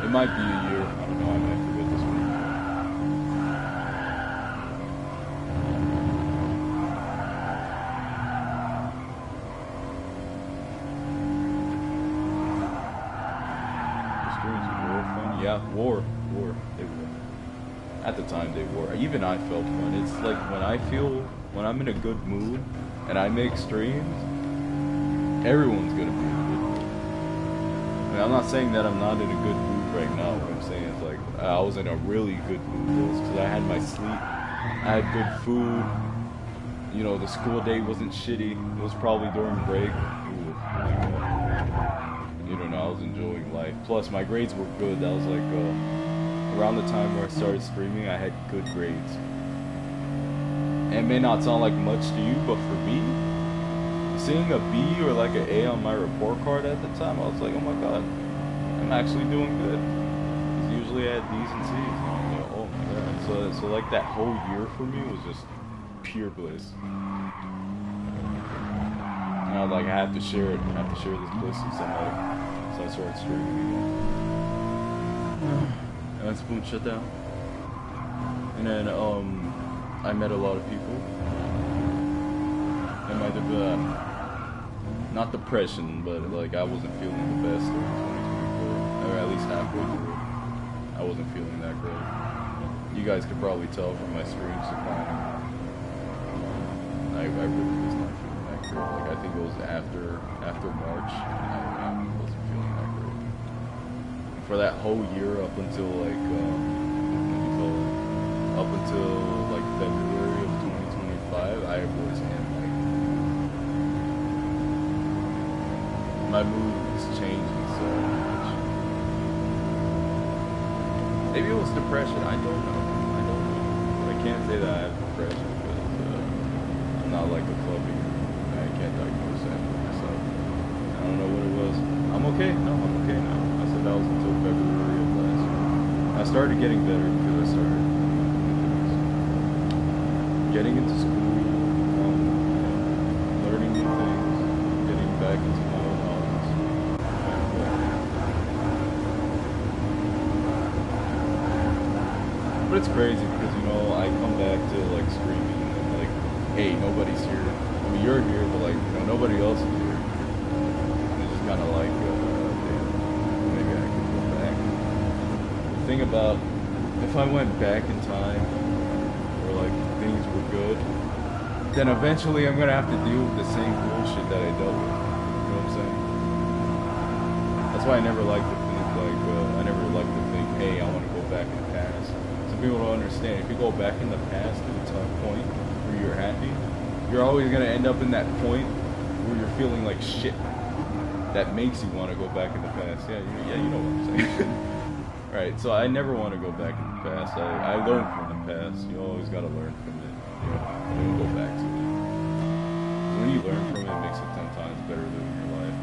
It might be a year. I don't know. I might forget this one. Yeah, war. They were. At the time, they were. Even I felt fun. It's like when I'm in a good mood and I make streams, everyone's gonna be in a good mood. I mean, I'm not saying that I'm not in a good mood right now. What I'm saying is like I was in a really good mood because I had my sleep, I had good food. You know, the school day wasn't shitty. It was probably during break. Ooh, you don't know, I was enjoying life. Plus, my grades were good. That was like around the time where I started streaming, I had good grades. And it may not sound like much to you, but for me, seeing a B or like an A on my report card at the time, I was like, oh my god, I'm actually doing good. Because usually I had D's and C's. And I was like, oh my god. So like that whole year for me was just pure bliss. And I was like, I have to share it. I have to share this bliss with somebody. So I started streaming again. And then Spoon shut down. And then I met a lot of people. And my not depression, but like I wasn't feeling the best during 2024. Or at least halfway through it. I wasn't feeling that great. You guys could probably tell from my streams declining. I really was not feeling that great. Like I think it was after March, I wasn't feeling that great. For that whole year up until like up until like February of 2025, I was in like my mood was changing so much. Maybe it was depression. I don't know. But I can't say that I have depression because I'm not like a clubbing. I can't diagnose that for myself. I don't know what it was. I'm okay. No, I'm okay now. I said that was until February of last year. I started getting better because I started getting into school, learning new things, getting back into my own hobbies. But it's crazy because, you know, I come back to like streaming and like, hey, nobody's here. I mean, you're here, but like, you know, nobody else is here. And it's just kind of like, damn, maybe I could go back. The thing about, if I went back in time, or like things were good, then eventually I'm gonna have to deal with the same bullshit that I dealt with. You know what I'm saying? That's why I never like to think like, hey, I want to go back in the past. Some people don't understand. If you go back in the past to a tough point where you're happy, you're always gonna end up in that point where you're feeling like shit. That makes you want to go back in the past. Yeah, you know what I'm saying. Right, so I never want to go back in the past. I learned from the past. You always got to learn from it. You know, don't go back to it. When you learn from it, it makes it 10 times better living your life.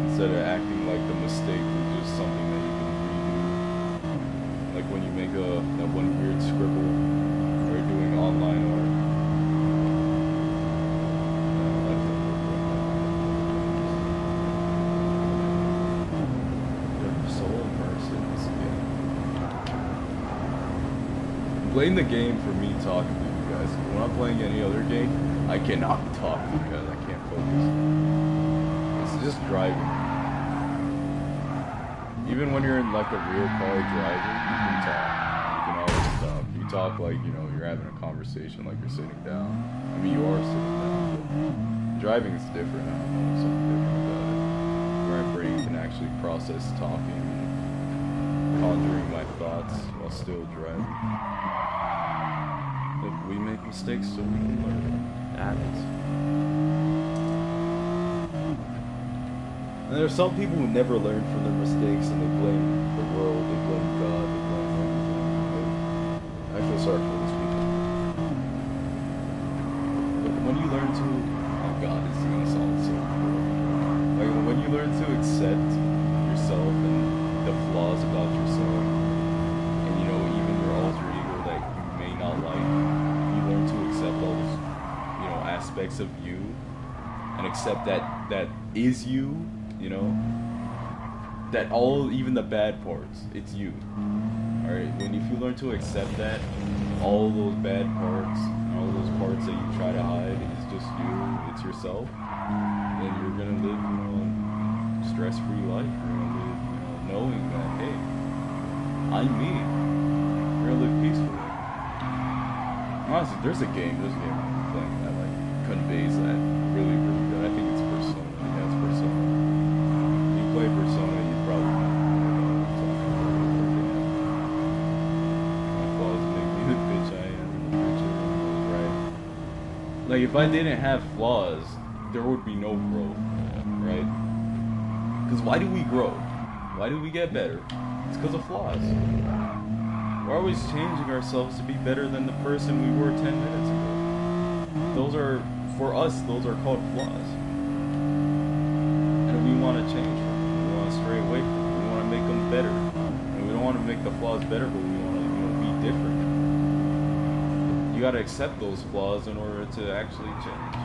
Instead of acting like the mistake was just something that you can redo. Like when you make that one weird scribble or doing online art. Blame the game for me talking to you guys. When I'm playing any other game, I cannot talk because I can't focus. It's just driving. Even when you're in like a real car driving, talk. You can always talk. You talk like, you know, you're having a conversation, like you're sitting down. I mean, you are sitting down, but driving is different. I don't know, something different about it. Where my brain can actually process talking and conjuring my thoughts while still driving. Look, we make mistakes so we can learn. Addicts. And there's some people who never learn from their mistakes and they blame the world, they blame God, they blame everything. I feel sorry for these people. But when you learn to, oh God, this is gonna sound so cool. Like when you learn to accept yourself and the flaws about yourself, and you know, even your alter ego that you may not like, you learn to accept those, you know, aspects of you and accept that is you. You know, that even the bad parts, it's you. Alright, if you learn to accept that, all those bad parts, all those parts that you try to hide is just you, it's yourself, then you're gonna live, you know, a stress-free life. You're gonna live, you know, knowing that, hey, I'm me. You're gonna live peacefully. Honestly, there's a game I'm playing that, like, conveys that really, really good. I think it's Persona. Yeah, it's Persona. Play Persona, you probably know my flaws make me the bitch I am in the future, right? Like, if I didn't have flaws, there would be no growth, right? Because why do we grow? Why do we get better? It's because of flaws. We're always changing ourselves to be better than the person we were 10 minutes ago. Those are, for us, those are called flaws. And we want to change them. Stray away from them. We want to make them better. And we don't want to make the flaws better, but we want to, you know, be different. You got to accept those flaws in order to actually change.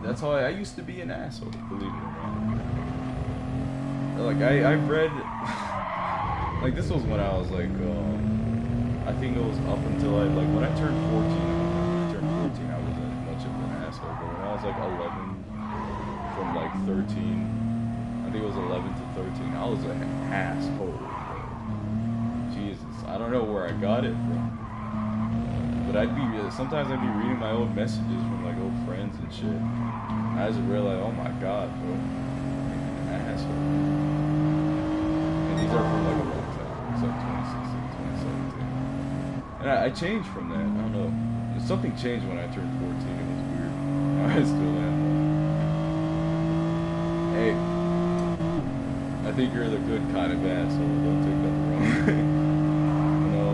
That's how I used to be an asshole, believe it or not. Like I read, like this was when I was like, I think it was up until when I turned 14. I wasn't as much of an asshole, but when I was like 11. From like 13, I think it was 11 to 13, I was an asshole, bro. Jesus, I don't know where I got it from, but sometimes I'd be reading my old messages from like old friends and shit, and I just realized, oh my God, bro, I'm an asshole. And these are from like a long time, it's like 2016, 2017, and I changed from that. I don't know, something changed when I turned 14. It was weird. I still am. Hey, I think you're the good kind of asshole. Don't take that wrong. You know,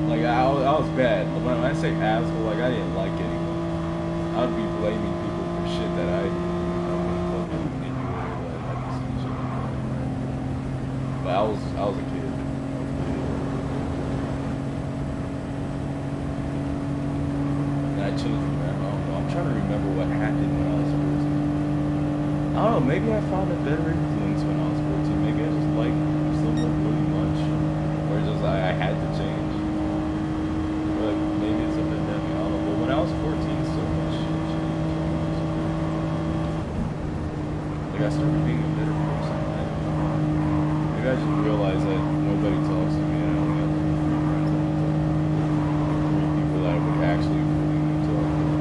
like I was bad. When I say asshole, like I didn't like anyone. I would be blaming people for shit that I did. But I was a kid. And I changed from that. I don't know. I'm trying to remember what happened when I was 14. I don't know, maybe I found a better influence when I was 14. Maybe I just liked someone really much. Or just I had to change. But maybe it's a pandemic, I don't know. But when I was 14, so much shit changed. Like I started being a better person. Maybe I just realized that nobody talks to me and I only have 3 friends all the time. 3 people that would actually fully talk to.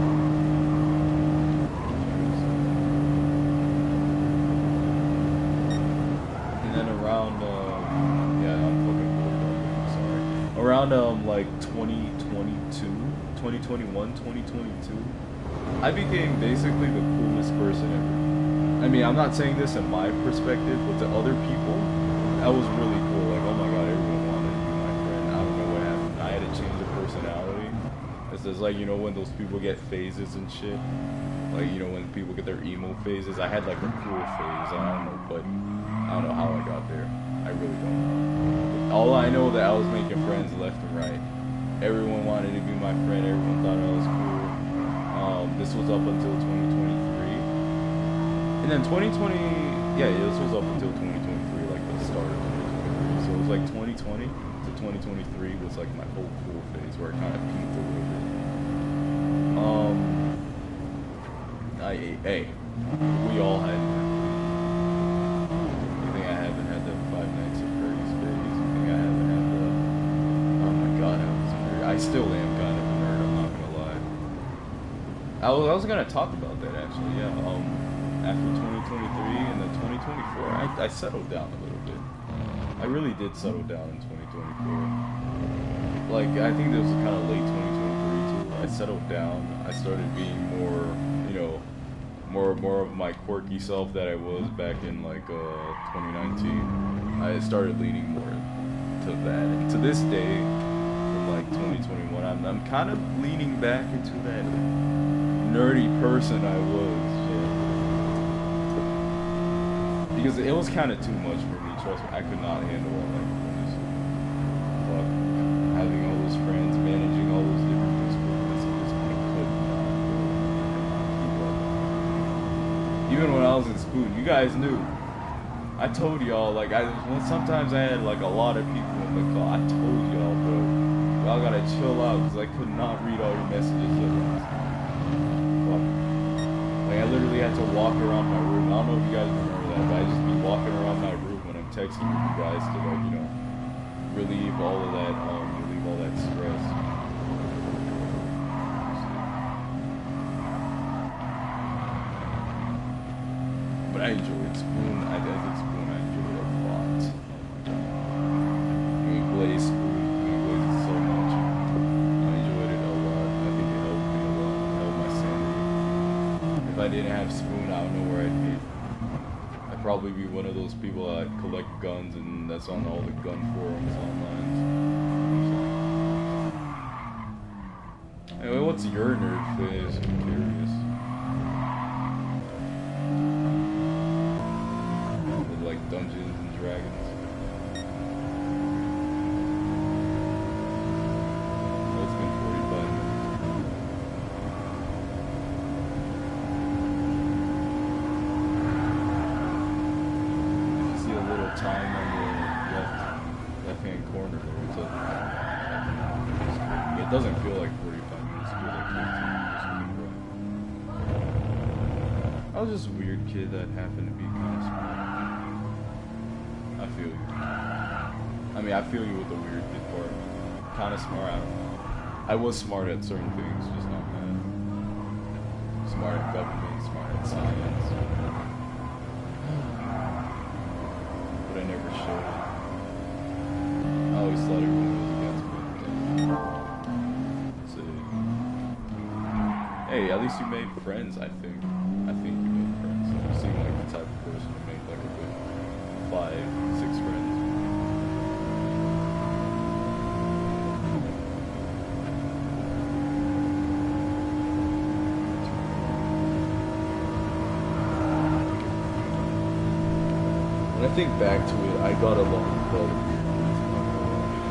Around like 2021, 2022, I became basically the coolest person ever. I mean, I'm not saying this in my perspective, but to other people, that was really cool. Like, oh my God, everyone wanted to be my friend. I don't know what happened. I had to change the personality. It's just like, you know, when those people get phases and shit. Like, you know, when people get their emo phases. I had like a cool phase. I don't know, but I don't know how I got there. I really don't know. All I know that I was making friends left and right. Everyone wanted to be my friend. Everyone thought I was cool. This was up until 2023. And then 2020, this was up until 2023, like the start of 2023. So it was like 2020 to 2023 was like my whole cool phase where it kind of peaked a little bit. Hey, we all had. I think I had I was gonna talk about that actually. Yeah. After 2023 and then 2024, I settled down a little bit. I really did settle down in 2024. Like I think this was kind of late 2023 too. I settled down. I started being more, you know, more of my quirky self that I was back in like 2019. I started leaning more to that, and to this day, in like 2021, I'm kind of leaning back into that nerdy person I was. Yeah. Because it was kind of too much for me. Trust me, I could not handle all that. Just, fuck, having all those friends, managing all those different disciplines, I could not keep up. Even when I was in school, you guys knew. I told y'all, like, sometimes I had like a lot of people in the call. I told y'all, bro, y'all gotta chill out because I could not read all your messages at once. Fuck. Like, I literally had to walk around my room. I don't know if you guys remember that, but I just be walking around my room when I'm texting you guys to, like, you know, relieve all of that, relieve all that stress. But I enjoyed Spoon. I did Spoon. I enjoyed it a lot. We played Spoon. We played it so much. I enjoyed it a lot. I think it helped me a lot. It helped my sanity. If I didn't have Spoon, I don't know where I'd be. I'd probably be one of those people that collect guns and that's on all the gun forums online. Anyway, what's your nerd phase? I'm curious. Like Dungeons and Dragons. Well, it's been 45 minutes. You see a little time on the left-hand corner there. It's it doesn't feel like 45 minutes. It feels like 15 minutes. I was just a weird kid that happened to be kind of smart. I feel you. I mean, I feel you with the weird kid part. Kind of smart, I don't know. I was smart at certain things, just not math. Smart at government, smart at science. But I never showed it. I always thought everyone was against me. So, hey, at least you made friends, I think. I think you made friends. You seem like the type of person to make like a good 5, 6 friends. When I think back to it, I got along with all the weird kids.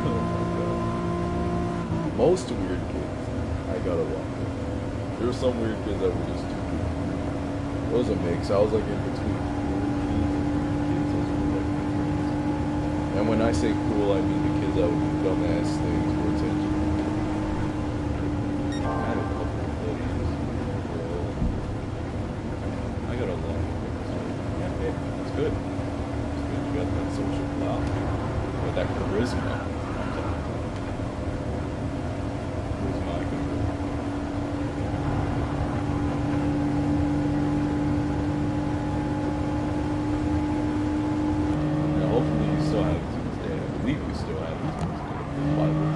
Oh my god. Most weird kids I got along with. There were some weird kids that were just too weird. It was a mix. I was like in between cool kids and weird kids. Those were like my friends. And when I say cool, I mean the kids that would do dumbass things for attention. I had a couple of buddies. I got along with them. So, yeah, hey, that's good. You got that social clout. You got that charisma. Charisma, I can do. Yeah, hopefully you still have it to this day. I believe you still have it to this day. There's Bible.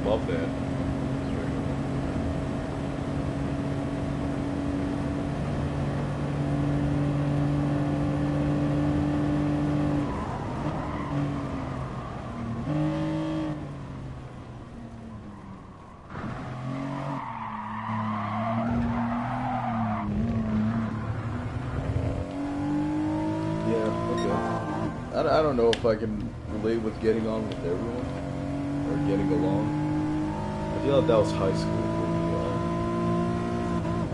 Love that. Yeah, okay. I don't know if I can relate with getting on with everyone or getting along. I feel like that was high school for me.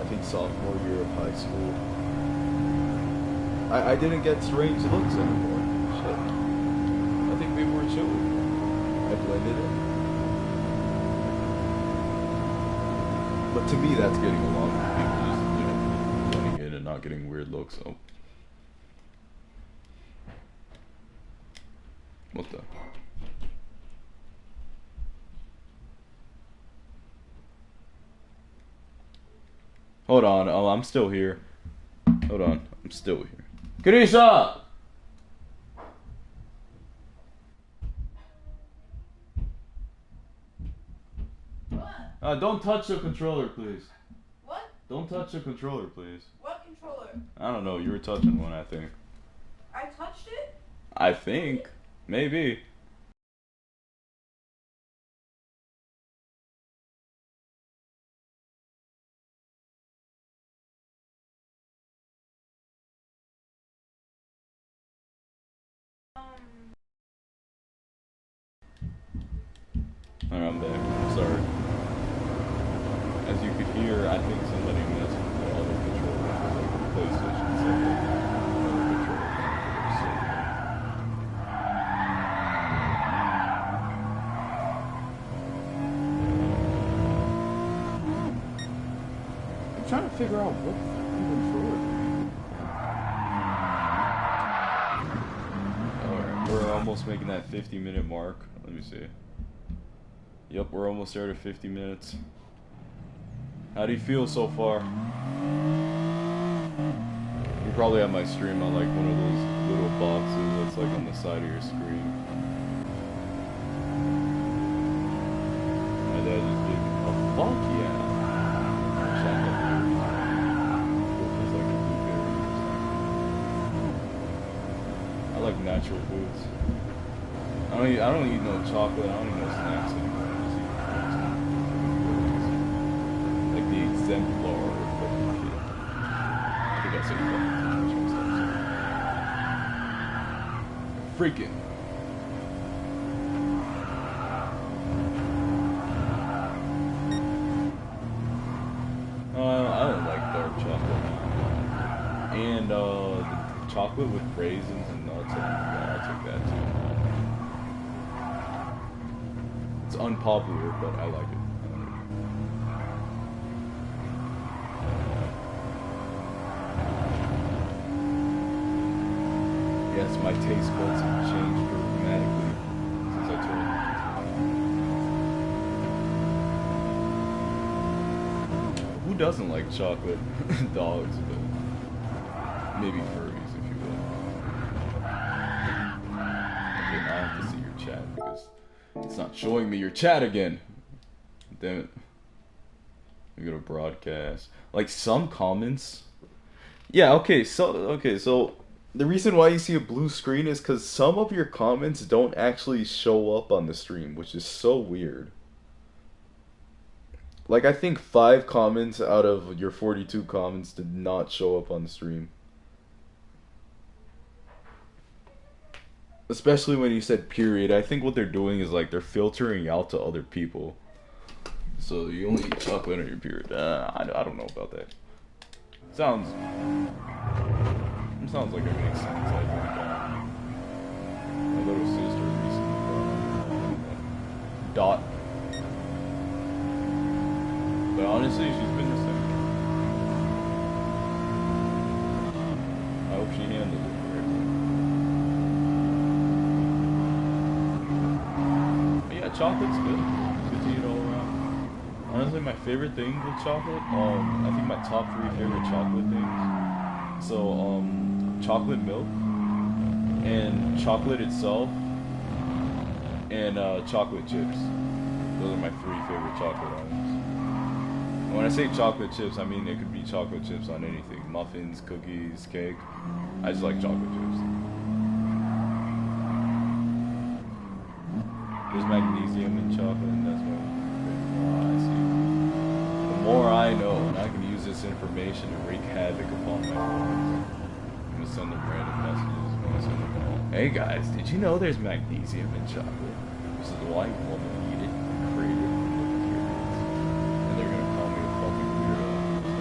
I think sophomore year of high school. I didn't get strange looks anymore. Shit. I think people were chill with me. I blended in. But to me, that's getting along with people just, you know, blending in and not getting weird looks. So What the? Hold on. Oh, I'm still here. Hold on. I'm still here. Kanisha! What? Don't touch the controller, please. What? Don't touch the controller, please. What controller? I don't know. You were touching one, I think. I touched it? I think. Maybe. Alright, I'm back. I'm sorry. As you could hear, I think somebody messed with the other controller. Like the PlayStation set the other controller. I'm trying to figure out what fucking controller. Alright, we're almost making that 50-minute mark. Let me see. Yep, we're almost there to 50 minutes. How do you feel so far? You probably have my stream on like one of those little boxes that's like on the side of your screen. My dad just did. Oh, fuck yeah. I like natural foods. I don't eat no chocolate. I don't eat no snacks anymore. Like the exemplar of fucking kid. I think I said freaking. I don't like dark chocolate. And the chocolate with raisins and nuts. I'll take that too. It's unpopular, but I like it. Yes, my taste buds have changed dramatically since I turned 15. Who doesn't like chocolate? Dogs, but maybe furries, if you will. Okay, now I have to see your chat because it's not showing me your chat again. Damn it. We go to broadcast. Like some comments. Yeah, okay, so the reason why you see a blue screen is because some of your comments don't actually show up on the stream, which is so weird. Like, I think 5 comments out of your 42 comments did not show up on the stream. Especially when you said period. I think what they're doing is, like, they're filtering out to other people. So you only eat chocolate on your period. I don't know about that. Sounds like it makes sense. I think my little sister recently brought Dot. But honestly, she's been the same. I hope she handled it correctly. But yeah, chocolate's good. It's good to eat all around. Honestly, my favorite thing with chocolate, I think my top 3 favorite chocolate things. So, chocolate milk, and chocolate itself, and chocolate chips. Those are my 3 favorite chocolate items. And when I say chocolate chips, I mean it could be chocolate chips on anything. Muffins, cookies, cake. I just like chocolate chips. There's magnesium in chocolate, and that's why. Oh, I see. The more I know, and I can use this information to wreak havoc upon my friends. I'm gonna send them random messages when I send them all. Hey guys, did you know there's magnesium in chocolate? This is why you want to eat it and create it and look at your kids. And they're gonna call me a fucking weirdo. I'm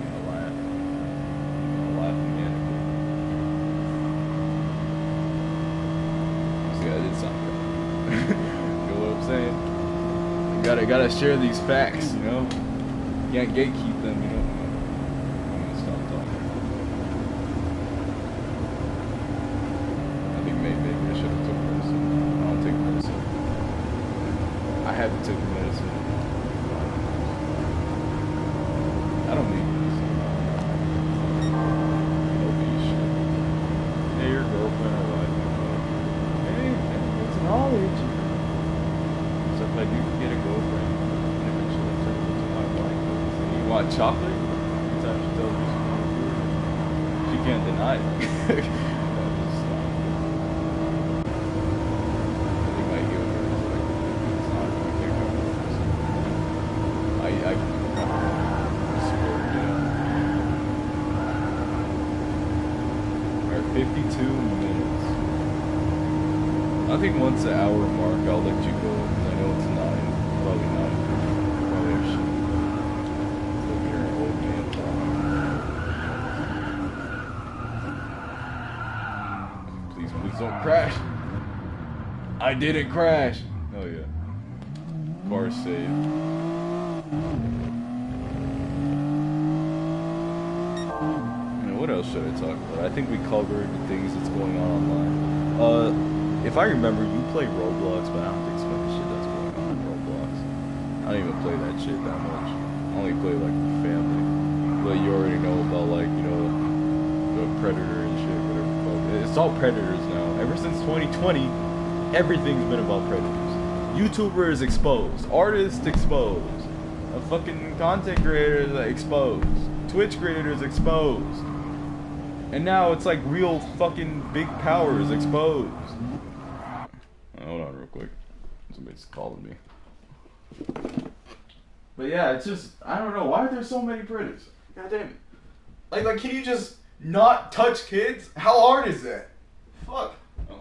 gonna laugh. I'm gonna laugh maniacally. See, I did sound right. You know what I'm saying? You gotta share these facts, you know? You can't gatekeep them, you know? I'm gonna stop talking. Maybe I should have took this. want chocolate? Every time she tells me she can't deny it. I think my humor is like, it's not, I can't go for this. I splurge it out. Alright, 52 minutes. I think once the hour mark, I'll let you go, because I know it's 9. Probably 9. Probably I should look at your old man talking. Please, please don't crash. I didn't crash. Oh yeah. Bar saved. What else should I talk about? I think we covered the things that's going on online. If I remember, you play Roblox, but I don't think so much shit that's going on in Roblox. I don't even play that shit that much. I only play like with family. But you already know about like, you know, the Predator and shit, whatever. It's all Predators now. Ever since 2020, everything's been about Predators. YouTubers exposed, artists exposed, fucking content creators exposed, Twitch creators exposed. And now it's like real fucking big powers exposed. Hold on real quick. Somebody's calling me. But yeah, it's just, I don't know. Why are there so many predators? God damn it. Like, can you just not touch kids? How hard is that? Fuck. Oh.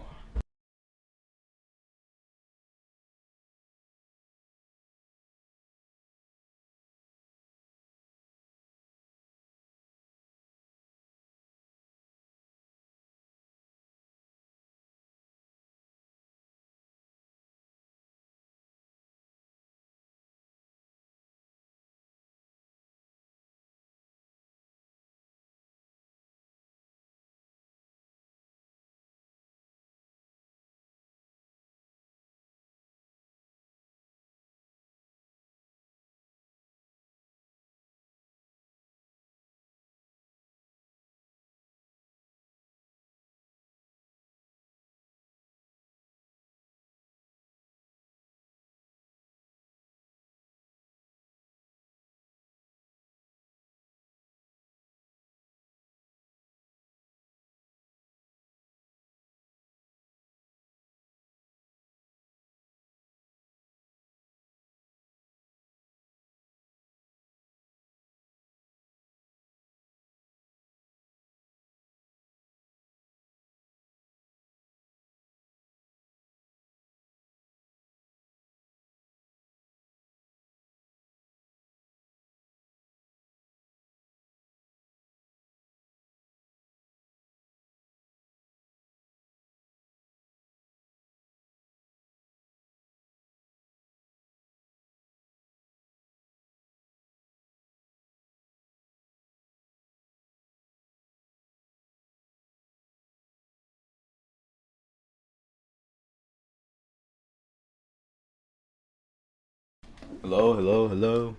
Hello, hello, hello.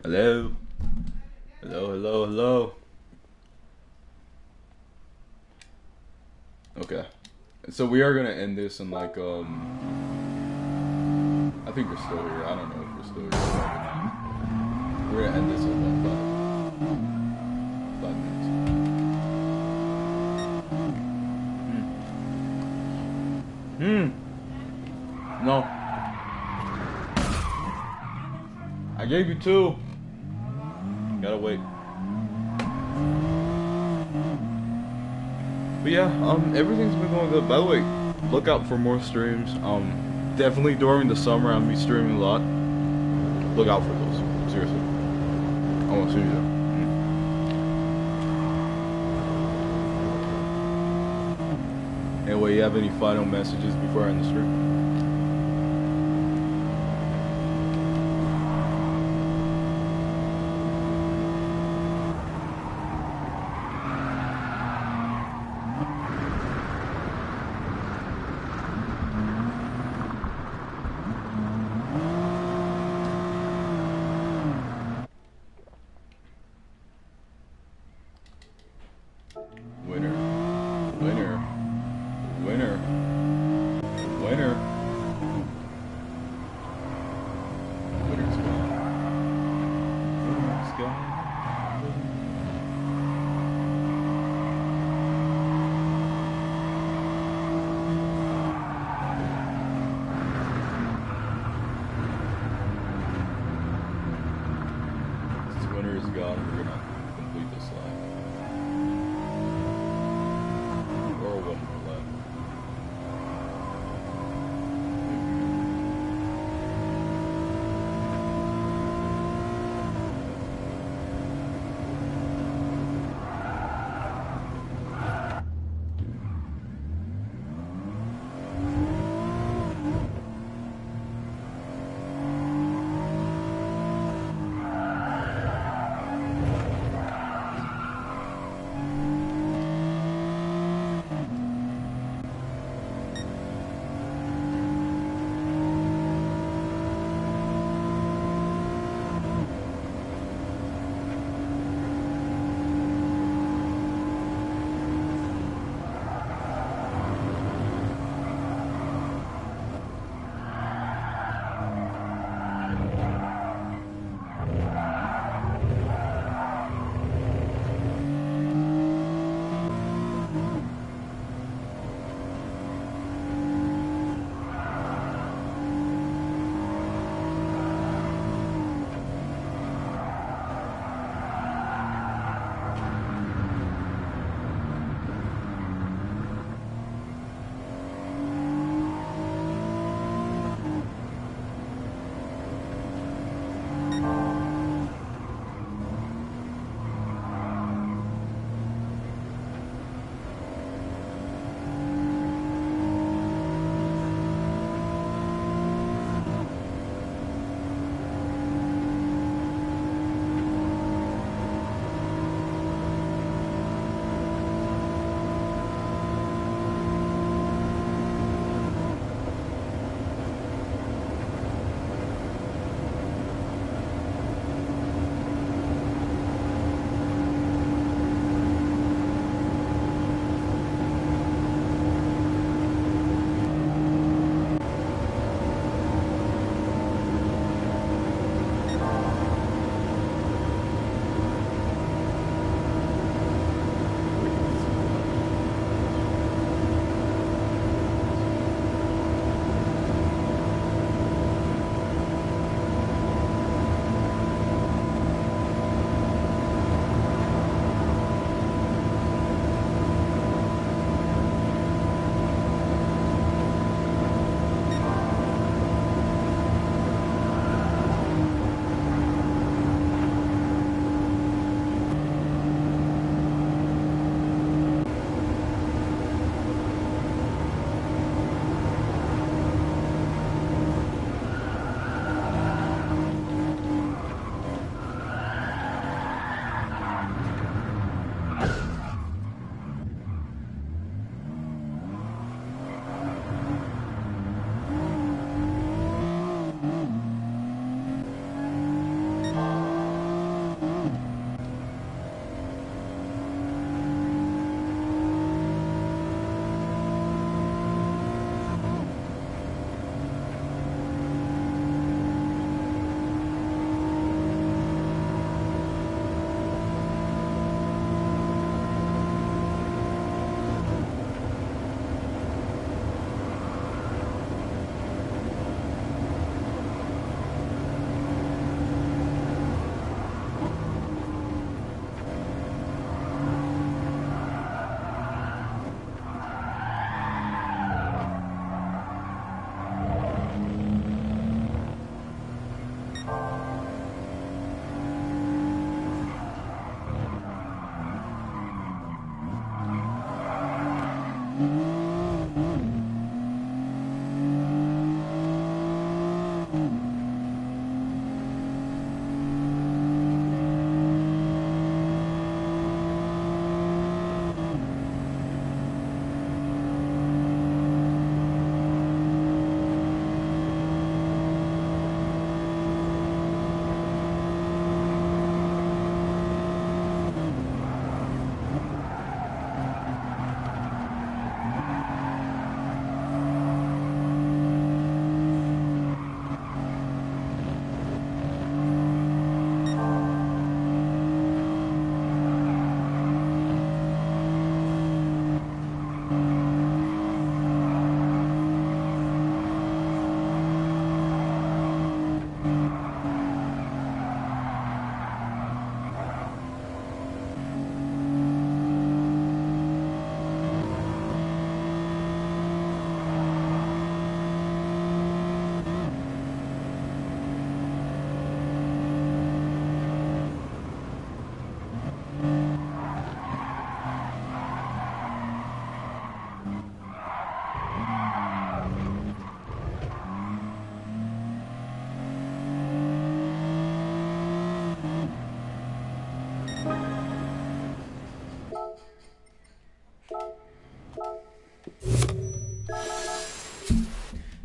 Hello. Hello, hello, hello. Okay. So we are gonna end this in like, I think we're still here. I don't know if we're still here. We're gonna end this in about 5 minutes. No. I gave you 2. Gotta wait. But yeah, everything's been going good. By the way, look out for more streams. Definitely during the summer, I'm gonna be streaming a lot. Look out for those. Seriously. I want to see you there. Anyway, you have any final messages before I end the stream? Winner. Winner. Winner. Winner. Winner's gone. Winner's gone.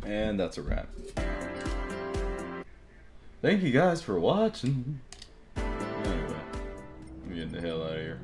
And that's a wrap. Thank you guys for watching. Anyway, I'm getting the hell out of here.